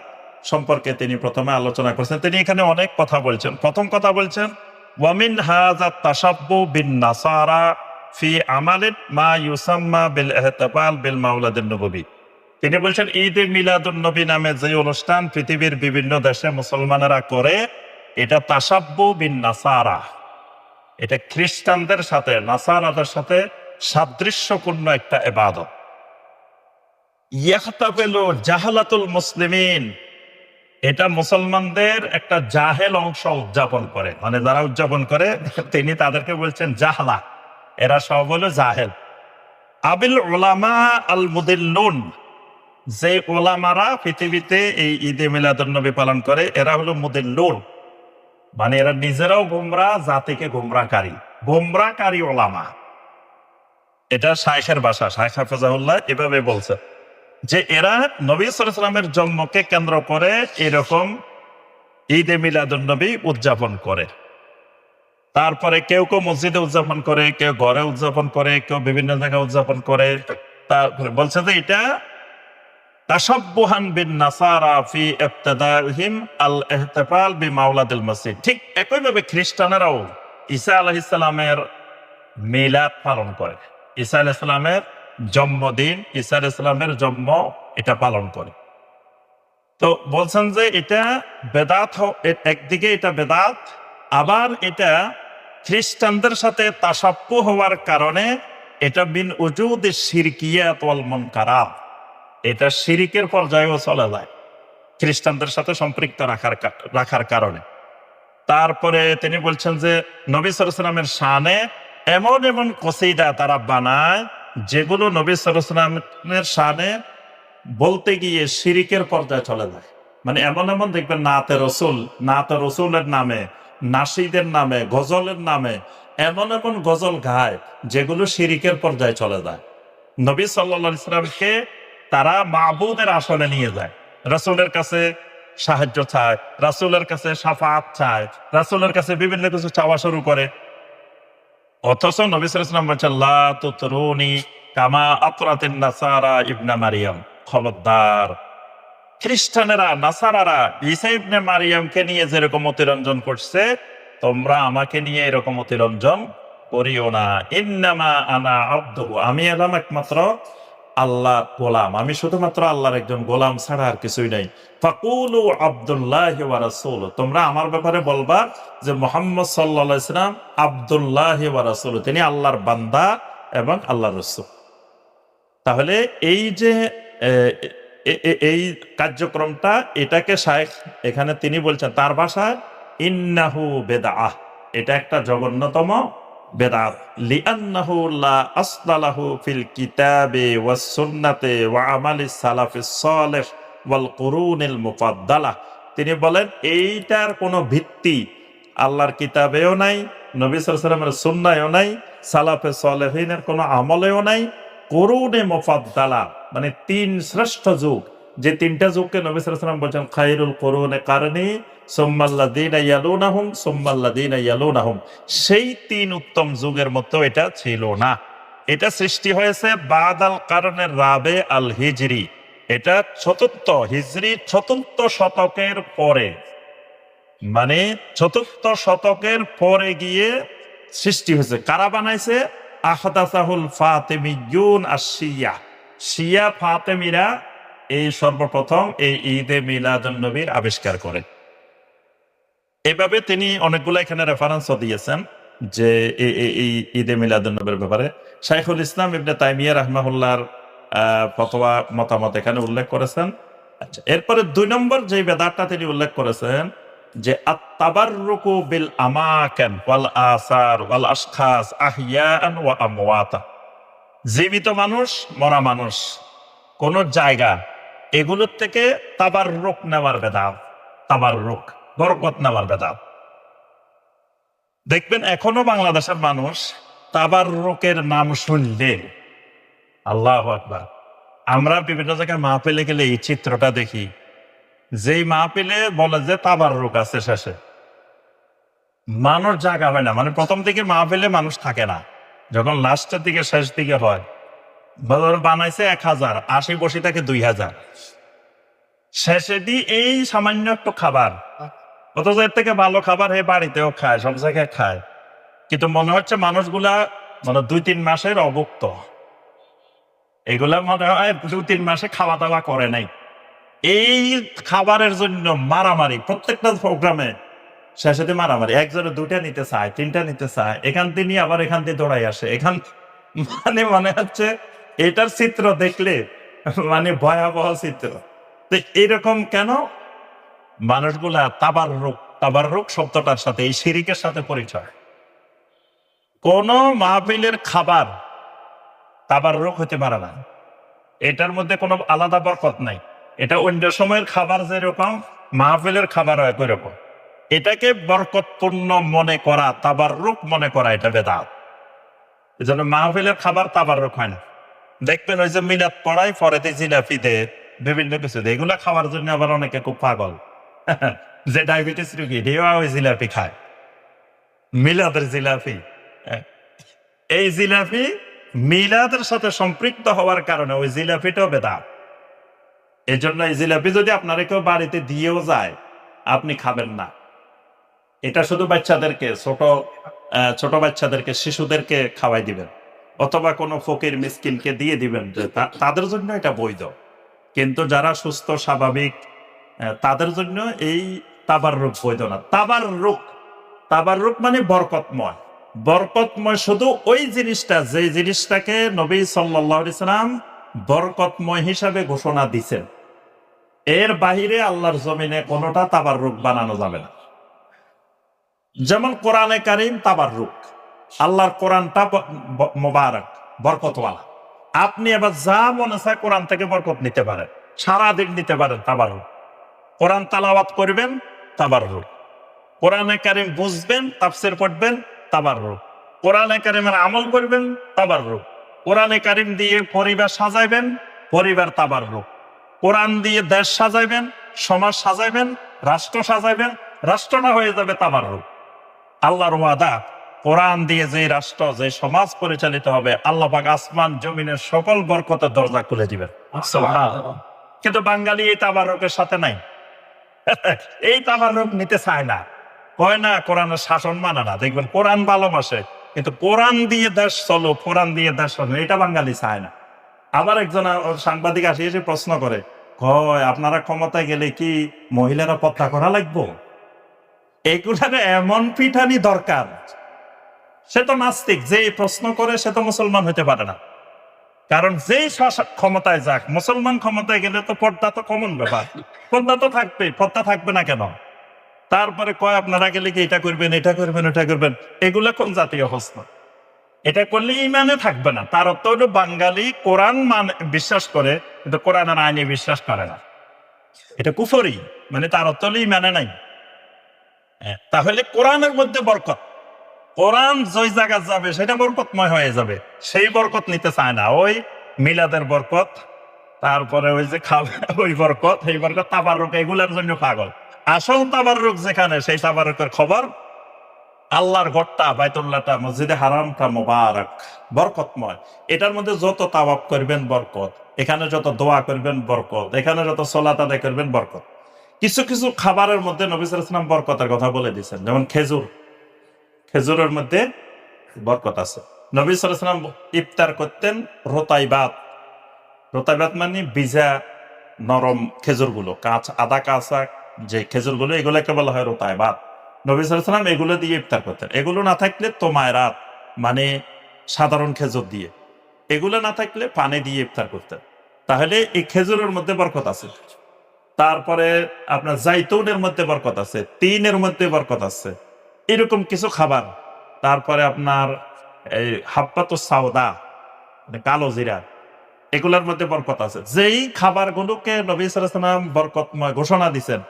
সম্পর্কে তিনি প্রথমে আলোচনা করেছেন। তিনি এখানে অনেক কথা বলছেন। প্রথম কথা বলছেন ওয়ামিন হাযা তাশাব্বু বিন নাসারা ফি আমালিন মা ইউসাম্মা বিল ইহতিফাল বিল মাউলিদিন নববী। তিনি বলছেন ঈদে মিলাদুন নবী নামে যে অনুষ্ঠান পৃথিবীর বিভিন্ন দেশে মুসলমানেরা করে, এটা তাশাব্বু বিন নাসারা, এটা খ্রিস্টানদের সাথে, নাসারাদের সাথে সাদৃশ্যপূর্ণ একটা ইবাদত। ইয়াহতাফিলু জাহালাতুল মুসলিমিন, এটা মুসলমানদের একটা জাহেল অংশ উদযাপন করে, মানে যারা উদযাপন করে তিনি তাদেরকে বলছেন জাহলা, এরা সব হলো জাহেল। আবিল উলামা আল মুদিল্লুন, যে ওলামারা পৃথিবীতে এই ঈদে মিলাদুন নবী পালন করে এরা হলো মুদিল্লুন, মানে এরা নিজেরাও গোমরা, জাতিকে গোমরাকারী ওলামা। এটা শাইখের ভাষা, শাইখ হাফেজাহুল্লাহ এভাবে বলছে যে এরা নবী সাল্লাল্লাহু আলাইহি ওয়াসাল্লামের জন্মকে কেন্দ্র করে এরকম ঈদে মিলাদুন নবী উদযাপন করে। তারপরে কেউ কেউ মসজিদে উদযাপন করে, কেউ ঘরে উদযাপন করে, কেউ বিভিন্ন জায়গায় উদযাপন করে। তারপরে বলছে যে এটা তাশাব্বুহান বিন নাসারা ফি ইবতিদাইহিম আল ইহতিফাল বিমাওলাদিল মসজিদ। ঠিক একইভাবে খ্রিস্টানেরাও ঈসা আলাইহিস সালামের মিলাদ পালন করে, ঈসা আলাইহিস সালামের জন্মদিন, ঈসা আলাইহিস সালামের জন্ম এটা পালন করে। তো বলছেন যে এটা বেদাত, একদিকে এটা বেদাত, আবার এটা খ্রিস্টানদের সাথে তাশাব্বুহ হওয়ার কারণে এটা বিন উজুদি শিরকিয়াত ওয়াল মুনকারাত, এটা শিরিকের পর্যায়েও চলে যায় খ্রিস্টানদের সাথে সম্পৃক্ত রাখার কারণে। তারপরে তিনি বলছেন যে নবী সাল্লাল্লাহু আলাইহি ওয়াসাল্লামের শানে এমন এমন কসিদা তারা বানায় যেগুলো নবী সাল্লাল্লাহু আলাইহি ওয়াসাল্লামের শানে বলতে গিয়ে শিরিকের পর্যায়ে চলে যায়। মানে এমন এমন দেখবেন নাতে রসুলের নামে, নাসিদের নামে, গজলের নামে এমন এমন গজল গায় যেগুলো শিরিকের পর্যায়ে চলে যায়। নবী সাল্লাল্লাহু আলাইহি ওয়াসাল্লামকে তারা মাবুদের আসনে নিয়ে যায়, রাসূলের কাছে সাহায্য চায়, রাসূলের কাছে শাফাআত চায়, রাসূলের কাছে বিভিন্ন কিছু চাওয়া শুরু করে। অথচ নবী সাল্লাল্লাহু আলাইহি ওয়াসাল্লাম বলেছেন লা তুতরুনি কামা আতরাতিন নাসারা ইবনা মারিয়াম, খবরদার খ্রিস্টানেরা, নাসারারা ঈসা ইবনে মারিয়ামকে নিয়ে যেরকম অতিরঞ্জন করছে তোমরা আমাকে নিয়ে এরকম অতিরঞ্জন করিও না। ইন্নামা আনা আবদুহু, আমি এলাম একমাত্র আল্লাহ গোলাম, আমি শুধুমাত্র আল্লাহর একজন গোলাম ছাড়া আর কিছুই নাই। ফাকুলু আব্দুল্লাহি ওয়া রাসূলুহু, তোমরা আমার ব্যাপারে বলবা যে মুহাম্মদ সাল্লাল্লাহু আলাইহি ওয়াসাল্লাম আব্দুল্লাহি ওয়া রাসূলুহু, তিনি আল্লাহর বান্দা এবং আল্লাহর রাসূল। তাহলে এই যে এই কার্যক্রমটা, এটাকে শায়েখ এখানে তিনি বলছেন তার ভাষায় ইন্নাহু বিদআহ, এটা একটা জঘন্যতম বেদাত। লিআন্নাহু লা আসলা লাহু ফিল কিতাবি ওয়াস সুন্নাতি ওয়া আমালিস সালাফিস সালেহ ওয়াল কুরুনিল মুফাদ্দালাহ। তিনি বলেন এইটার কোনো ভিত্তি আল্লাহর কিতাবেও নাই, নবী সাল্লাল্লাহু আলাইহি ওয়াসাল্লামের সুন্নাহও নাই, সালাফে সালেহিনের কোনো আমলেও নাই। কুরুনে মুফাদ্দালা মানে তিন শ্রেষ্ঠ যুগ, যে তিনটা যুগকে নবী সাল্লাল্লাহু আলাইহি ওয়াসাল্লাম বলেন খায়রুল কুরুনে কারনি সুম্মাল্লাযীনা ইয়ালুনাহুম সুম্মাল্লাযীনা ইয়ালুনাহুম, সেই তিন উত্তম যুগের মতো এটা ছিল না। এটা সৃষ্টি হয়েছে বাদাল কারণের রাবে আল হিজরি, এটা চতুর্থ হিজরি, চতুর্থ শতকের পরে, মানে চতুর্থ শতকের পরে গিয়ে সৃষ্টি হয়েছে। কারা বানাইছে? আহদাসাহুল ফাতেমিয়ুন আশ-শিয়া, শিয়া ফাতেমিরা এই সর্বপ্রথম এই ঈদে মিলাদুন নবীর আবিষ্কার করে। এভাবে তিনি অনেকগুলো এখানে রেফারেন্সও দিয়েছেন যে এই ঈদে মিলাদুন নবীর ব্যাপারে। শাইখুল ইসলাম ইবনে তাইমিয়া রাহমাহুল্লাহর ফতোয়া মতামত এখানে উল্লেখ করেছেন। আচ্ছা, এরপরে 2 নম্বর যে বেদাতটা তিনি উল্লেখ করেছেন যে আত-তাবাররুকু বিল আমাকান ওয়াল আসার ওয়াল আশখাস আহইয়ান ওয়া আমওয়াতা, জীবিত মানুষ, মরা মানুষ, কোন জায়গা, এগুলোর থেকে তাবাররুক নেওয়ার বেদাত, তাবাররুক বরকত নেওয়ার বেদাত। দেখবেন এখনো বাংলাদেশের মানুষ তাবাররুকের নাম শুনলে আল্লাহু আকবার, আমরা বিভিন্ন জায়গায় মাহফিলে গেলে এই চিত্রটা দেখি, যেই মাহফিলে বলে যে তাবাররুক আছে, শেষে মানুষ জায়গা হয় না, মানে প্রথম দিকে মাহফিলে মানুষ থাকে না, যখন লাস্টের দিকে শেষ দিকে হয় বানাইছে 1000, 80 বসে থাকে 2000, শেষে দিয়ে এই সামান্য একটু খাবার, অথচ এর থেকে ভালো খাবার হে বাড়িতেও খায়, সব জায়গায় খায়, কিন্তু মনে হচ্ছে মানুষগুলা মানে 2-3 মাসের অভুক্ত, এগুলা মনে হয় 2-3 মাসে খাওয়া দাওয়া করে নাই। এই খাবারের জন্য মারামারি, প্রত্যেকটা প্রোগ্রামে শেষে দিয়ে মারামারি, একজনে 2টা নিতে চায়, 3টা নিতে চায়, এখান থেকে নিয়ে আবার এখান দিয়ে দৌড়াই আসে, এখান মানে মনে হচ্ছে এটার চিত্র দেখলে মানে ভয়াবহ চিত্র। তো এরকম কেন? মানুষগুলা তাবাররুক শব্দটার সাথে, এই শিরিকের সাথে পরিচয়। কোন মাহফিলের খাবার তাবাররুক হতে পারে না, এটার মধ্যে কোনো আলাদা বরকত নাই। এটা অন্য সময়ের খাবার যেরকম মাহফিলের খাবার হয় ওই রকম, এটাকে বরকতপূর্ণ মনে করা, তাবাররুক মনে করা, এটা বেদাত। এজন্য মাহফিলের খাবার তাবাররুক হয় না। দেখবেন ওই যে মিলাদ পড়ায় পরেতে জিলাপি দে, বিভিন্ন কিছু দে, এগুলা খাওয়ার জন্য আবার অনেকে খুব পাগল, যে ডায়াবেটিস রোগী ওই জিলাপি খায়, মিলাদের জিলাপি। হ্যাঁ, এই জিলাপি মিলাদের সাথে সম্পৃক্ত হওয়ার কারণে ওই জিলাপিটাও বেদাত। এই জন্য এই জিলাপি যদি আপনার কেউ বাড়িতে দিয়েও যায়, আপনি খাবেন না। এটা শুধু বাচ্চাদেরকে, ছোট বাচ্চাদেরকে, শিশুদেরকে খাওয়াই দিবেন, অথবা কোনো ফকির মিসকিনকে দিয়ে দিবেন, যে তাদের জন্য এটা বৈধ। কিন্তু যারা সুস্থ স্বাভাবিক তাদের জন্য এই তাবাররুক বৈধ না। তাবাররুক মানে বরকতময়। বরকতময় শুধু ওই জিনিসটা, যে জিনিসটাকে নবী সাল্লাল্লাহু আলাইহি সাল্লাম বরকতময় হিসাবে ঘোষণা দিছেন, এর বাহিরে আল্লাহর জমিনে কোনোটা তাবাররুক বানানো যাবে না। যেমন কোরআনে কারীম তাবাররুক, আল্লাহর কোরআনটা মোবারক, বরকতওয়ালা। আপনি এবার যা মনে চায় কোরআন থেকে বরকত নিতে পারেন, সারাদিন নিতে পারেন, তাবাররুক। কোরআন তালাওয়াত করবেন, তাবাররুক। কোরআনে কারীম বুঝবেন, তাফসীর পড়বেন, তাবাররুক। কোরআনে কারীমের আমল করবেন, তাবাররুক। কোরআনে কারীম দিয়ে পরিবার সাজাইবেন, পরিবার তাবাররুক। কোরআন দিয়ে দেশ সাজাইবেন, সমাজ সাজাইবেন, রাষ্ট্র সাজাইবেন, রাষ্ট্রটা হয়ে যাবে তাবাররুক। আল্লাহর ওয়াদা, কোরআন দিয়ে যে রাষ্ট্র, যে সমাজ পরিচালিত হবে, আল্লাহ পাক আসমান জমিনের সকল বরকতের দরজা খুলে দিবেন। সুবহানাল্লাহ। কিন্তু বাঙালি এই তাবাররুকের সাথে নাই। এই তাবাররুক নিতে চায় না, কয় না কোরআনের শাসন মানে না। দেখবেন কোরআন ভালোবাসে, কিন্তু কোরআন দিয়ে দেশ চলো, কোরআন দিয়ে দেশ চলো, এটা বাঙালি চায় না। আবার একজন সাংবাদিক আসি এসে প্রশ্ন করে, কয় আপনারা ক্ষমতায় গেলে কি মহিলারা পর্দা করা লাগবো? এগুলার এমন পিঠানি দরকার। সে তো নাস্তিক, যে প্রশ্ন করে সে তো মুসলমান হতে পারে না। কারণ যেই ক্ষমতায় যাক, মুসলমান ক্ষমতায় গেলে তো পর্দা তো কমন ব্যাপার, পর্দা তো থাকবে, পর্দা থাকবে না কেন? তারপরে কয় আপনারা গেলে কি এটা করবেন, এটা করবেন, এটা করবেন। এগুলা কোন জাতীয় হস্ত? এটা করলে ইমানে থাকবে না। তার অর্থ হলো বাঙালি কোরআন বিশ্বাস করে, কিন্তু কোরআনের আইনে বিশ্বাস করে না। এটা কুফরি, মানে তার অর্থ হলো ইমানে নাই। তাহলে কোরআনের মধ্যে বরকত, কোরআন যে জায়গা যাবে সেটা বরকতময় হয়ে যাবে, সেই বরকত নিতে চায় না। ওই মিলাদের বরকত, তারপরে ওই যে ওই বরকত, এই বরকত, তাবাররুক, এগুলোর জন্য পাগল। আসল তাবাররুক যেখানে, সেই তাবাররুকের খবর আল্লাহর ঘরটা, বাইতুল্লাহটা, মসজিদে হারামটা মোবারক, বরকতময়। এটার মধ্যে যত তাওয়াফ করবেন বরকত, এখানে যত দোয়া করবেন বরকত, এখানে যত সালাত আদায় করবেন বরকত। কিছু কিছু খাবারের মধ্যে নবী সাল্লাল্লাহু আলাইহি ওয়াসাল্লাম বরকতের কথা বলে দিয়েছেন, যেমন খেজুর। খেজুরের মধ্যে বরকত আছে। নবী সাল্লাল্লাহু আলাইহি ওয়াসাল্লাম ইফতার করতেন রতাইবাত। রতাইবাত মানে ভিজা নরম খেজুরগুলো, আদা কাঁচা যে খেজুরগুলো, এগুলোকে বলা হয় রতাইবাত। নবী সাল্লাল্লাহু আলাইহি ওয়াসাল্লাম এগুলো দিয়ে ইফতার করতেন। এগুলো না থাকলে তোমায়রাত, মানে সাধারণ খেজুর দিয়ে, এগুলো না থাকলে পানি দিয়ে ইফতার করতেন। তাহলে এই খেজুরের মধ্যে বরকত আছে। তারপরে আপনার জাইতুনের মধ্যে বরকত আছে, তিনের মধ্যে বরকত আছে, এরকম কিছু খাবার। তারপরে আপনার এই হাব্বাতুস সাওদা, মানে কালো জিরা, এগুলোর মধ্যে বরকত আছে। যেই খাবারগুলোকে নবী সাল্লাল্লাহু আলাইহি ওয়াসাল্লাম বরকতময় ঘোষণা দিয়েছেন,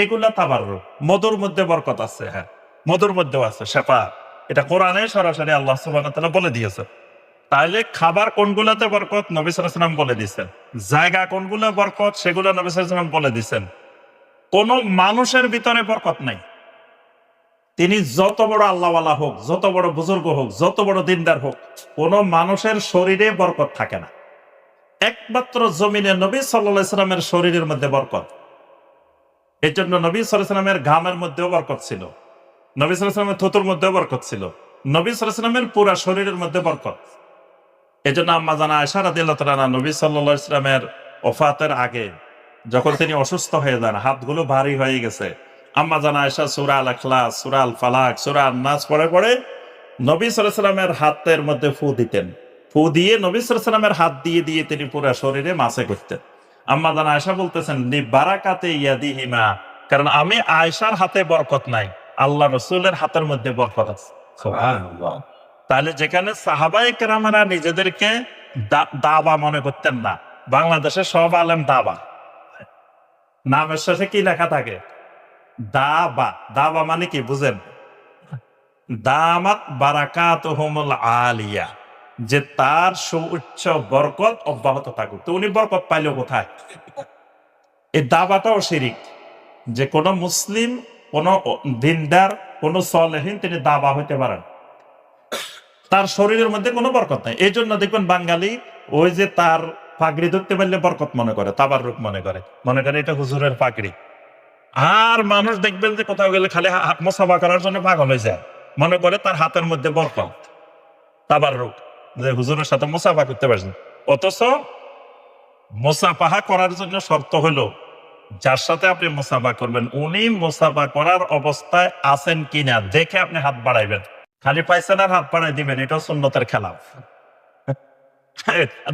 এগুলা তাবাররুক। মধুর মধ্যে বরকত আছে, হ্যাঁ, মধুর মধ্যেও আছে শেফা। এটা কোরআনে সরাসরি আল্লাহ সুবহানাহু ওয়া তাআলা বলে দিয়েছে। তাহলে খাবার কোনগুলাতে বরকত, নবী সাল্লাল্লাহু আলাইহি ওয়াসাল্লাম বলে দিয়েছেন। জায়গা কোনগুলা বরকত, সেগুলো নবী সাল্লাল্লাহু আলাইহি ওয়াসাল্লাম বলে দিয়েছেন। কোন মানুষের ভিতরে বরকত নাই। তিনি যত বড় আল্লাহওয়ালা হোক, যত বড় বুজুর্গ হোক, যত বড় দিনদার হোক, কোন মানুষের শরীরে বরকত থাকে না। একমাত্র জমিনে নবী সাল্লাল্লাহু আলাইহি ওয়াসাল্লামের শরীরের মধ্যে বরকত। এই জন্য নবী সাল্লাল্লাহু আলাইহি ওয়াসাল্লামের ঘামের মধ্যেও বরকত ছিল, নবী সাল্লাল্লাহু আলাইহি ওয়াসাল্লামের থুতুর মধ্যেও বরকত ছিল, নবী সাল্লাল্লাহু আলাইহি ওয়াসাল্লামের পুরা শরীরের মধ্যে বরকত। এই জন্য আম্মা জানা আয়েশা রাদিয়াল্লাহু তাআলা আনহা নবী সাল্লাল্লাহু আলাইহি ওয়াসাল্লামের ওফাতের আগে, যখন তিনি অসুস্থ হয়ে যান, হাতগুলো ভারী হয়ে গেছে, আম্মা জানা আয়েশা সূরা আল ইখলাস, সূরা আল ফালাক, সূরা আন নাস পড়ে পড়ে নবী সাল্লাল্লাহু আলাইহি ওয়াসাল্লামের হাতের মধ্যে ফু দিতেন। ফু দিয়ে নবী সাল্লাল্লাহু আলাইহি ওয়াসাল্লামের হাত দিয়ে দিয়ে তিনি পুরো শরীরে মাসে করতেন। আম্মা জানা আয়েশা বলতেছেন, লি বারাকাতে ইয়াদিহিমা, কারণ আমি আয়েশার হাতে বরকত নাই, আল্লাহ রাসূলের হাতের মধ্যে বরকত আছে। সুবহানাল্লাহ। তাহলে যেখানে সাহাবায়ে কেরামেরা নিজেদেরকে দাবা মনে করতেন না, বাংলাদেশে সব আলেম দাবা, নামের শেষে কি লেখা থাকে? দাবা। দাবা মানে কি বুঝেন? দামাত বারাকাতুহুমুল আলিয়া, যে তার সুউচ্চ বরকত অব্যাহত থাকুক। তো উনি বরকত পাইল কোথায়? এই দাবাটাও শিরিক। যে কোন মুসলিম কোন দিনদার, কোন সলেহীন তিনি দাবা হইতে পারেন, তার শরীরের মধ্যে কোনো বরকত নাই। এই জন্য দেখবেন বাঙালি ওই যে তার পাগড়ি ধরতে পারলে বরকত মনে করে, তাবাররুক মনে করে এটা হুজুরের পাগড়ি। আর মানুষ দেখবেন যে কোথাও গেলে খালি মুসাফা করার জন্য পাগল হয়ে যায়, মনে করে তার হাতের মধ্যে বরকত, তাবাররুক, যে হুজুরের সাথে মুসাফা করতে পারছেন। অথচ মুসাফাহা করার জন্য শর্ত হলো যার সাথে আপনি মুসাফা করবেন উনি মুসাফা করার অবস্থায় আছেন কিনা দেখে আপনি হাত বাড়াইবেন। খালি পাইছেন আর হাত বাড়াই দিবেন, এটাও সুন্নতের খেলাফ।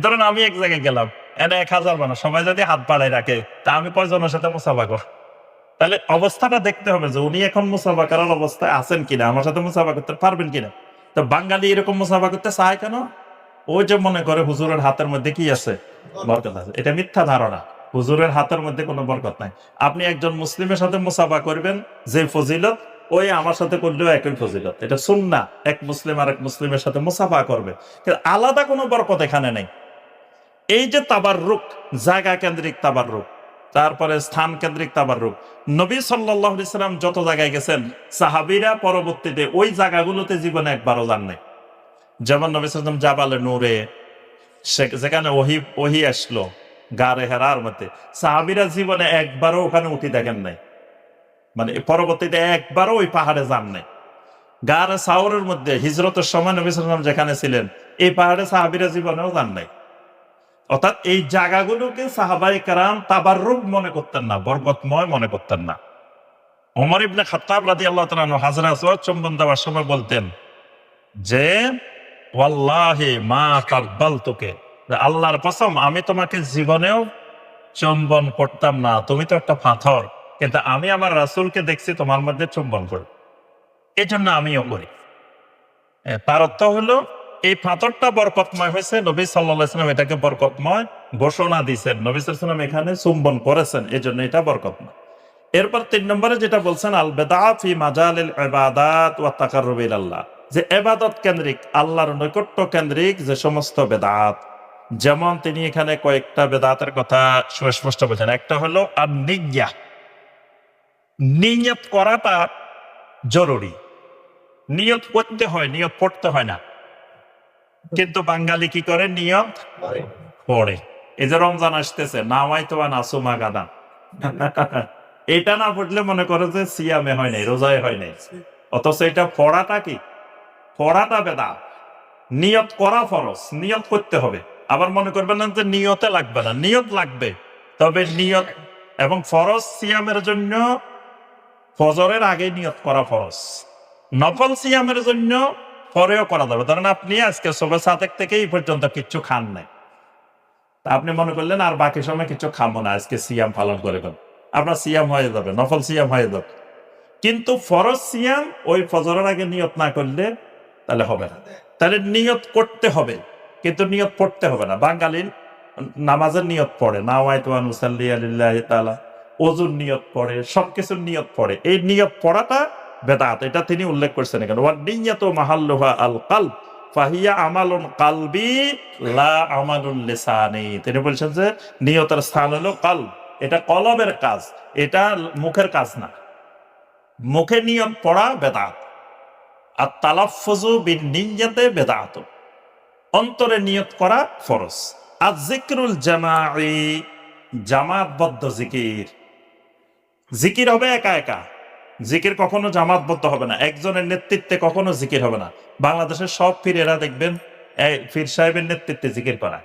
ধরেন আমি এক জায়গায় গেলাম, এনে 1000 মানুষ, সবাই যদি হাত বাড়াই রাখে তা আমি কয়জনের সাথে মুসাফা করব? তাহলে অবস্থাটা দেখতে হবে যে উনি এখন মুসাফা করার অবস্থায় আছেন কিনা, আমার সাথে মুসাফা করতে পারবেন কিনা। তো বাঙালি এরকম মুসাফা করতে চায় কেন? ওই যে মনে করে হুজুরের হাতের মধ্যে কি আছে, বরকত আছে। এটা মিথ্যা ধারণা, হুজুরের হাতের মধ্যে কোনো বরকত নাই। আপনি একজন মুসলিমের সাথে মুসাফা করবেন, যে ফজিলত ওই আমার সাথে করলেও একই ফজিলত, এটা সুন্নাহ। এক মুসলিম আর এক মুসলিমের সাথে মুসাফা করবে, কিন্তু আলাদা কোনো বরকত এখানে নেই। এই যে তাবাররুক, জায়গা কেন্দ্রিক তাবাররুক, তারপরে স্থান কেন্দ্রিক তাবাররুক, নবী সাল্লাল্লাহু আলাইহি সাল্লাম যত জায়গায় গেছেন সাহাবীরা পরবর্তীতে ওই জায়গাগুলোতে জীবনে একবারও যান নাই। যেমন নবী সাল্লাল্লাহু আলাইহি ওয়াসাল্লাম জাবালে নূরে, যেখানে ওহী আসলো গারে হেরার মধ্যে, সাহাবীরা জীবনে একবারও ওখানে উঠি দেখেন নাই, মানে পরবর্তীতে একবারও ওই পাহাড়ে যান নাই। গারে সাওরের মধ্যে হিজরতের সময় নবী সাল্লাল্লাহু আলাইহি ওয়াসাল্লাম যেখানে ছিলেন এই পাহাড়ে সাহাবীরা জীবনেও যান নাই। অর্থাৎ এই জায়গাগুলোকে সাহাবায়ে কেরাম তাবাররুক মনে করতেন না, বরকতময় মনে করতেন না। ওমর ইবনে খাত্তাব রাদিয়াল্লাহু তাআলা আনহু হাজরা আসওয়াদ চুম্বন দেওয়ার সময় বলতেন যে ওয়াল্লাহি মা কাব্বালতুকে, আল্লাহর কসম আমি তোমাকে জীবনেও চুম্বন করতাম না, তুমি তো একটা পাথর, কিন্তু আমি আমার রাসূলকে দেখছি তোমার মধ্যে চুম্বন করি, এই জন্য আমিও করি। তার অর্থ হলো এই পাথরটা বরকতময় হয়েছে, নবী সাল্লাল্লাহু আলাইহি ওয়াসাল্লাম এটাকে বরকতময় ঘোষণা দিয়েছেন, নবী সাল্লাল্লাহু আলাইহি ওয়াসাল্লাম এখানে চুম্বন করেছেন, এই জন্য এটা বরকতময়। এরপর 3 নম্বরে যেটা বলছেন আল বিদআ ফি মাজালিল ইবাদাত ওয়া তাকাররুব ইলাল্লাহ, যে ইবাদত কেন্দ্রিক, আল্লাহর নৈকট্য কেন্দ্রিক যে সমস্ত বেদাত, যেমন তিনি এখানে কয়েকটা বেদাতের কথা সুস্পষ্ট বলেছেন। একটা হলো আর নিয়্যাহ, নিয়ত করাটা জরুরি, নিয়ত করতে হয়, নিয়ত পড়তে হয় না। কিন্তু বাঙালি কি করে, নিয়ত পড়ে। এই যে রমজান আসতেছে, নাওয়াইতু আন আসুমা গাদান, এটা না পড়লে মনে করে যে সিয়ামে হয় নাই, রোজায় হয় নাই। অথচ এটা পড়াটা কি, পড়াটা বেদাত, নিয়ত করা ফরজ, নিয়ত করতে হবে। আবার মনে করবেন না যে নিয়তে লাগবে না, নিয়ত লাগবে, তবে নিয়ত এবং ফরজ সিয়ামের জন্য ফজরের আগে নিয়ত করা ফরজ, নফল সিয়ামের জন্য পরেও করা যাবে। ধরেন আপনি আজকে সবে 7 থেকে এই পর্যন্ত কিচ্ছু খান নাই, তা আপনি মনে করলেন আর বাকি সময় কিছু খাবো না, আজকে সিয়াম পালন করে ফেল, আপনার সিয়াম হয়ে যাবে, নফল সিয়াম হয়ে যাবে। কিন্তু ফরজ সিয়াম ওই ফজরের আগে নিয়ত না করলে তাহলে হবে না। তাহলে নিয়ত করতে হবে, কিন্তু নিয়ত পড়তে হবে না। বাঙালির নামাজের নিয়ত পড়ে, নাওয়াইতু আন উসাল্লি লিল্লাহি তাআলা, ওযুর নিয়ত পড়ে, সবকিছুর নিয়ত পড়ে। এই নিয়ত পড়াটা বেদাত, এটা তিনি উল্লেখ করছেন এখানে। ওয়ান নিয়্যাতু মাহাল্লুহা আল কলব ফাহিয়া আমালুন কলবি লা আমালুন লিসানি, তিনি বলছেন যে নিয়তের স্থান হলো কলব, এটা কলবের কাজ, এটা মুখের কাজ না। মুখে নিয়ত পড়া বেদাত, আর তালাফফুযু বিন-নিয়্যাতি বেদাত, অন্তরে নিয়ত করা ফরজ। আর যিকরুল জামাঈ, জামাতবদ্ধ জিকির, জিকির হবে একা একা, জিকির কখনো জামাতবদ্ধ হবে না, একজনের নেতৃত্বে কখনো জিকির হবে না। বাংলাদেশের সব পীরেরা দেখবেন পীর সাহেবের নেতৃত্বে জিকির করায়,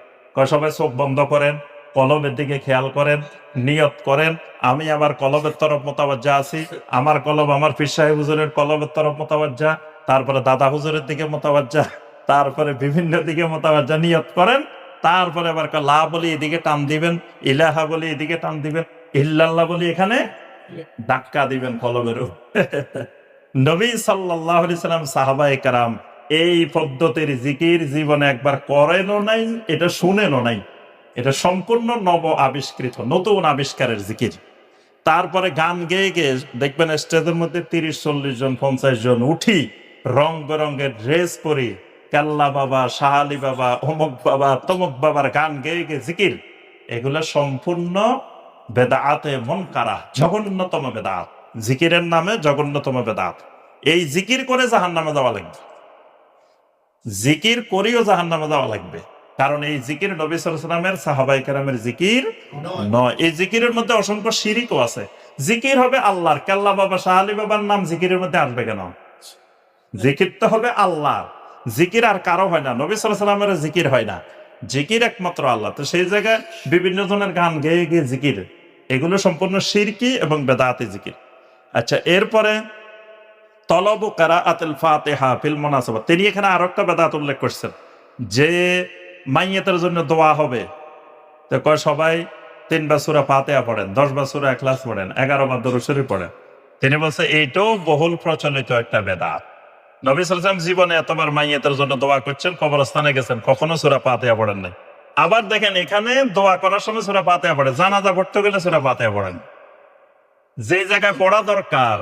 সবাই চোখ বন্ধ করেন, কলবের দিকে খেয়াল করেন, নিয়ত করেন আমি আমার কলবের তরফ মোতাবাজ্জা আছি, আমার কলব আমার পীর সাহেব হুজুরের কলবের তরফ মোতাবাজ্জা, তারপরে দাদা হুজুরের দিকে মোতাবাজ্জা, তারপরে বিভিন্ন দিকে মোতাবাজ্জা, নিয়ত করেন। তারপরে আবার লা বলি এদিকে টান দিবেন, ইলাহা বলি এদিকে টান দিবেন, ইল্লাল্লাহ বলি এখানে ধাক্কা দিবেন কলবের। নবী সাল্লাল্লাহু আলাইহি সাল্লাম, সাহাবায়ে কেরাম এই পদ্ধতির জিকির জীবনে একবার করেনও নাই, এটা শুনেনও নাই। এটা সম্পূর্ণ নব আবিষ্কৃত, নতুন আবিষ্কারের জিকির। তারপরে গান গেয়ে গেয়ে দেখবেন স্টেজের মধ্যে 30-40 জন 50 জন উঠি, রং বেরঙের ড্রেস পরি, কাল্লা বাবা, শাহালি বাবা, অমুক বাবা, তমুক বাবার গান গেয়ে গেয়ে জিকির, এগুলো সম্পূর্ণ বেদাতে মুনকারা, জঘন্যতম বেদাত। জিকিরের নামে জঘন্যতম বেদাত। এই জিকির করে জাহান্নামে যাওয়া লাগবে, জিকির করেও জাহান্নামে যাওয়া লাগবে, কারণ এই জিকির নবী সাল্লাল্লাহু আলাইহি ওয়াসাল্লামের সাহাবায়ে কেরামের জিকির নয়। এই জিকিরের মধ্যে অসংখ্য শিরিকও আছে। জিকির হবে আল্লাহর, কেল্লা বাবা শাহ আলী বাবার নাম জিকিরের মধ্যে আসবে কেন? জিকির তো হবে আল্লাহ, জিকির আর কারো হয় না, নবী সাল্লাল্লাহু আলাইহি ওয়াসাল্লামের জিকির হয় না, জিকির একমাত্র আল্লাহ। তো সেই জায়গায় বিভিন্ন জনের গান গেয়ে গিয়ে জিকির, এগুলো সম্পূর্ণ শিরকি এবং বেদাতি জিকির। আচ্ছা, এরপরে তলবু কিরাআতুল ফাতিহা ফিল মুনাসাবাত, তিনি এখানে আরো একটা বেদাত উল্লেখ করছেন যে মাইয়াতের জন্য দোয়া হবে। তো কয় সবাই 3 বার সূরা ফাতিহা পড়েন, 10 বার সূরা ইখলাস পড়েন, 11 বার দরুদ শরীফ পড়েন। তিনি বলছে এইটাও বহুল প্রচলিত একটা বেদাত। নবী সাল্লাল্লাহু আলাইহি ওয়াসাল্লাম জীবনে এতবার মাইয়াতের জন্য দোয়া করছেন, কবরস্থানে গেছেন, কখনো সূরা ফাতিহা পড়েন নাই। আবার দেখেন এখানে দোয়া করার সময় সূরা ফাতিহা পড়ে, জানাজা পড়তে গেলে সূরা ফাতিহা পড়েন, যে জায়গায় পড়া দরকার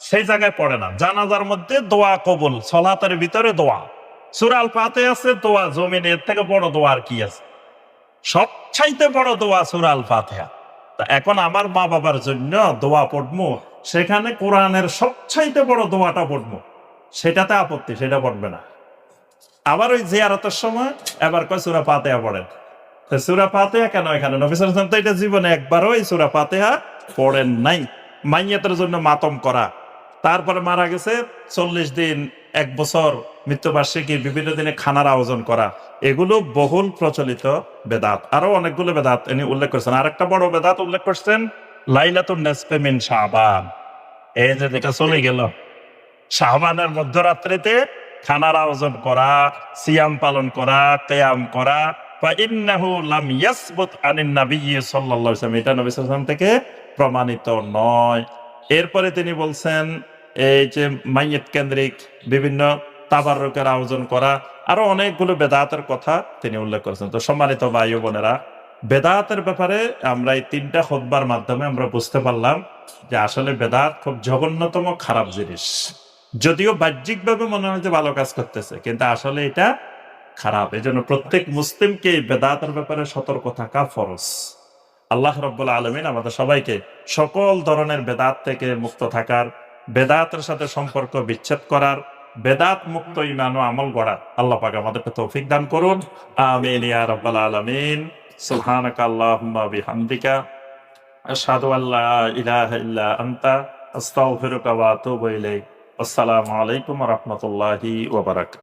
সেই জায়গায় পড়ে না। জানাজার মধ্যে দোয়া কবুল, সালাতের ভিতরে দোয়া, সূরা আল ফাতিহা আছে, দোয়া জমিনে এর থেকে বড় দোয়া আর কি আছে? সবচাইতে বড় দোয়া সূরা আল ফাতিহা। তা এখন আমার মা বাবার জন্য দোয়া পড়বো, সেখানে কোরআনের সবচাইতে বড় দোয়াটা পড়বো, সেটাতে আপত্তি, সেটা পড়বে না। আবার ওই জিয়ারতের সময় এবার কয় সূরা ফাতিহা পড়েন। তো সূরা ফাতিহা কেন এখানে? নবী সাল্লাল্লাহু আলাইহি ওয়াসাল্লাম তো এটা জীবনে একবারও এই সূরা ফাতিহা পড়েন নাই। মাইয়াতের জন্য মাতম করা, তারপরে মারা গেছে 40 দিন, 1 বছর, মৃত্যুবার্ষিকী, বিভিন্ন দিনে খানার আয়োজন করা, এগুলো বহুল প্রচলিত বেদাত। আরো অনেকগুলো বেদাত ইনি উল্লেখ করছেন। আরেকটা বড় বেদাত উল্লেখ করছেন লাইলাতুন নিসফি মিন শাবান, এই যে যেটা চলে গেল, শাবানের মধ্যরাত্রিতে খানার আয়োজন করা, সিয়াম পালন করা, কিয়াম করা, ফা ইন্নাহু লাম ইয়াসবুত আনিন নাবিয়্যি সাল্লাল্লাহু আলাইহি ওয়াসাল্লাম, এটা নবী সাল্লাল্লাহু আলাইহি ওয়াসাল্লাম থেকে প্রমাণিত নয়। এরপরে তিনি বলছেন এই যে মাইয়িত কেন্দ্রিক বিভিন্ন তাবাররুকের আয়োজন করা, আরো অনেকগুলো বেদাতের কথা তিনি উল্লেখ করেছেন। তো সম্মানিত ভাই ও বোনেরা, বেদাতের ব্যাপারে আমরা এই 3টা খুতবার মাধ্যমে আমরা বুঝতে পারলাম যে আসলে বেদাত খুব জঘন্যতম খারাপ জিনিস। যদিও বাহ্যিকভাবে মনে হয় যে ভালো কাজ করতেছে, কিন্তু আসলে এটা খারাপ। এই জন্য প্রত্যেক মুসলিমকে এই বেদাতের ব্যাপারে সতর্ক থাকা ফরজ। আল্লাহ রাব্বুল আলামিন আমাদের সবাইকে সকল ধরনের বেদাত থেকে মুক্ত থাকার, বেদাতের সাথে সম্পর্ক বিচ্ছেদ করার, বেদাত মুক্ত ঈমান ও আমল গড়ার আল্লাহ পাক আমাদেরকে তৌফিক দান করুন। আমিন ইয়া রাব্বাল আলামিন। সুবহানাকা আল্লাহুম্মা বিহামদিকা আশহাদু আল্লা ইলাহা ইল্লা আনতা আস্তাগফিরুকা ওয়া আতুবু ইলাইক। আসসালামু আলাইকুম ওয়া রাহমাতুল্লাহি ওয়া বারাকাতুহু।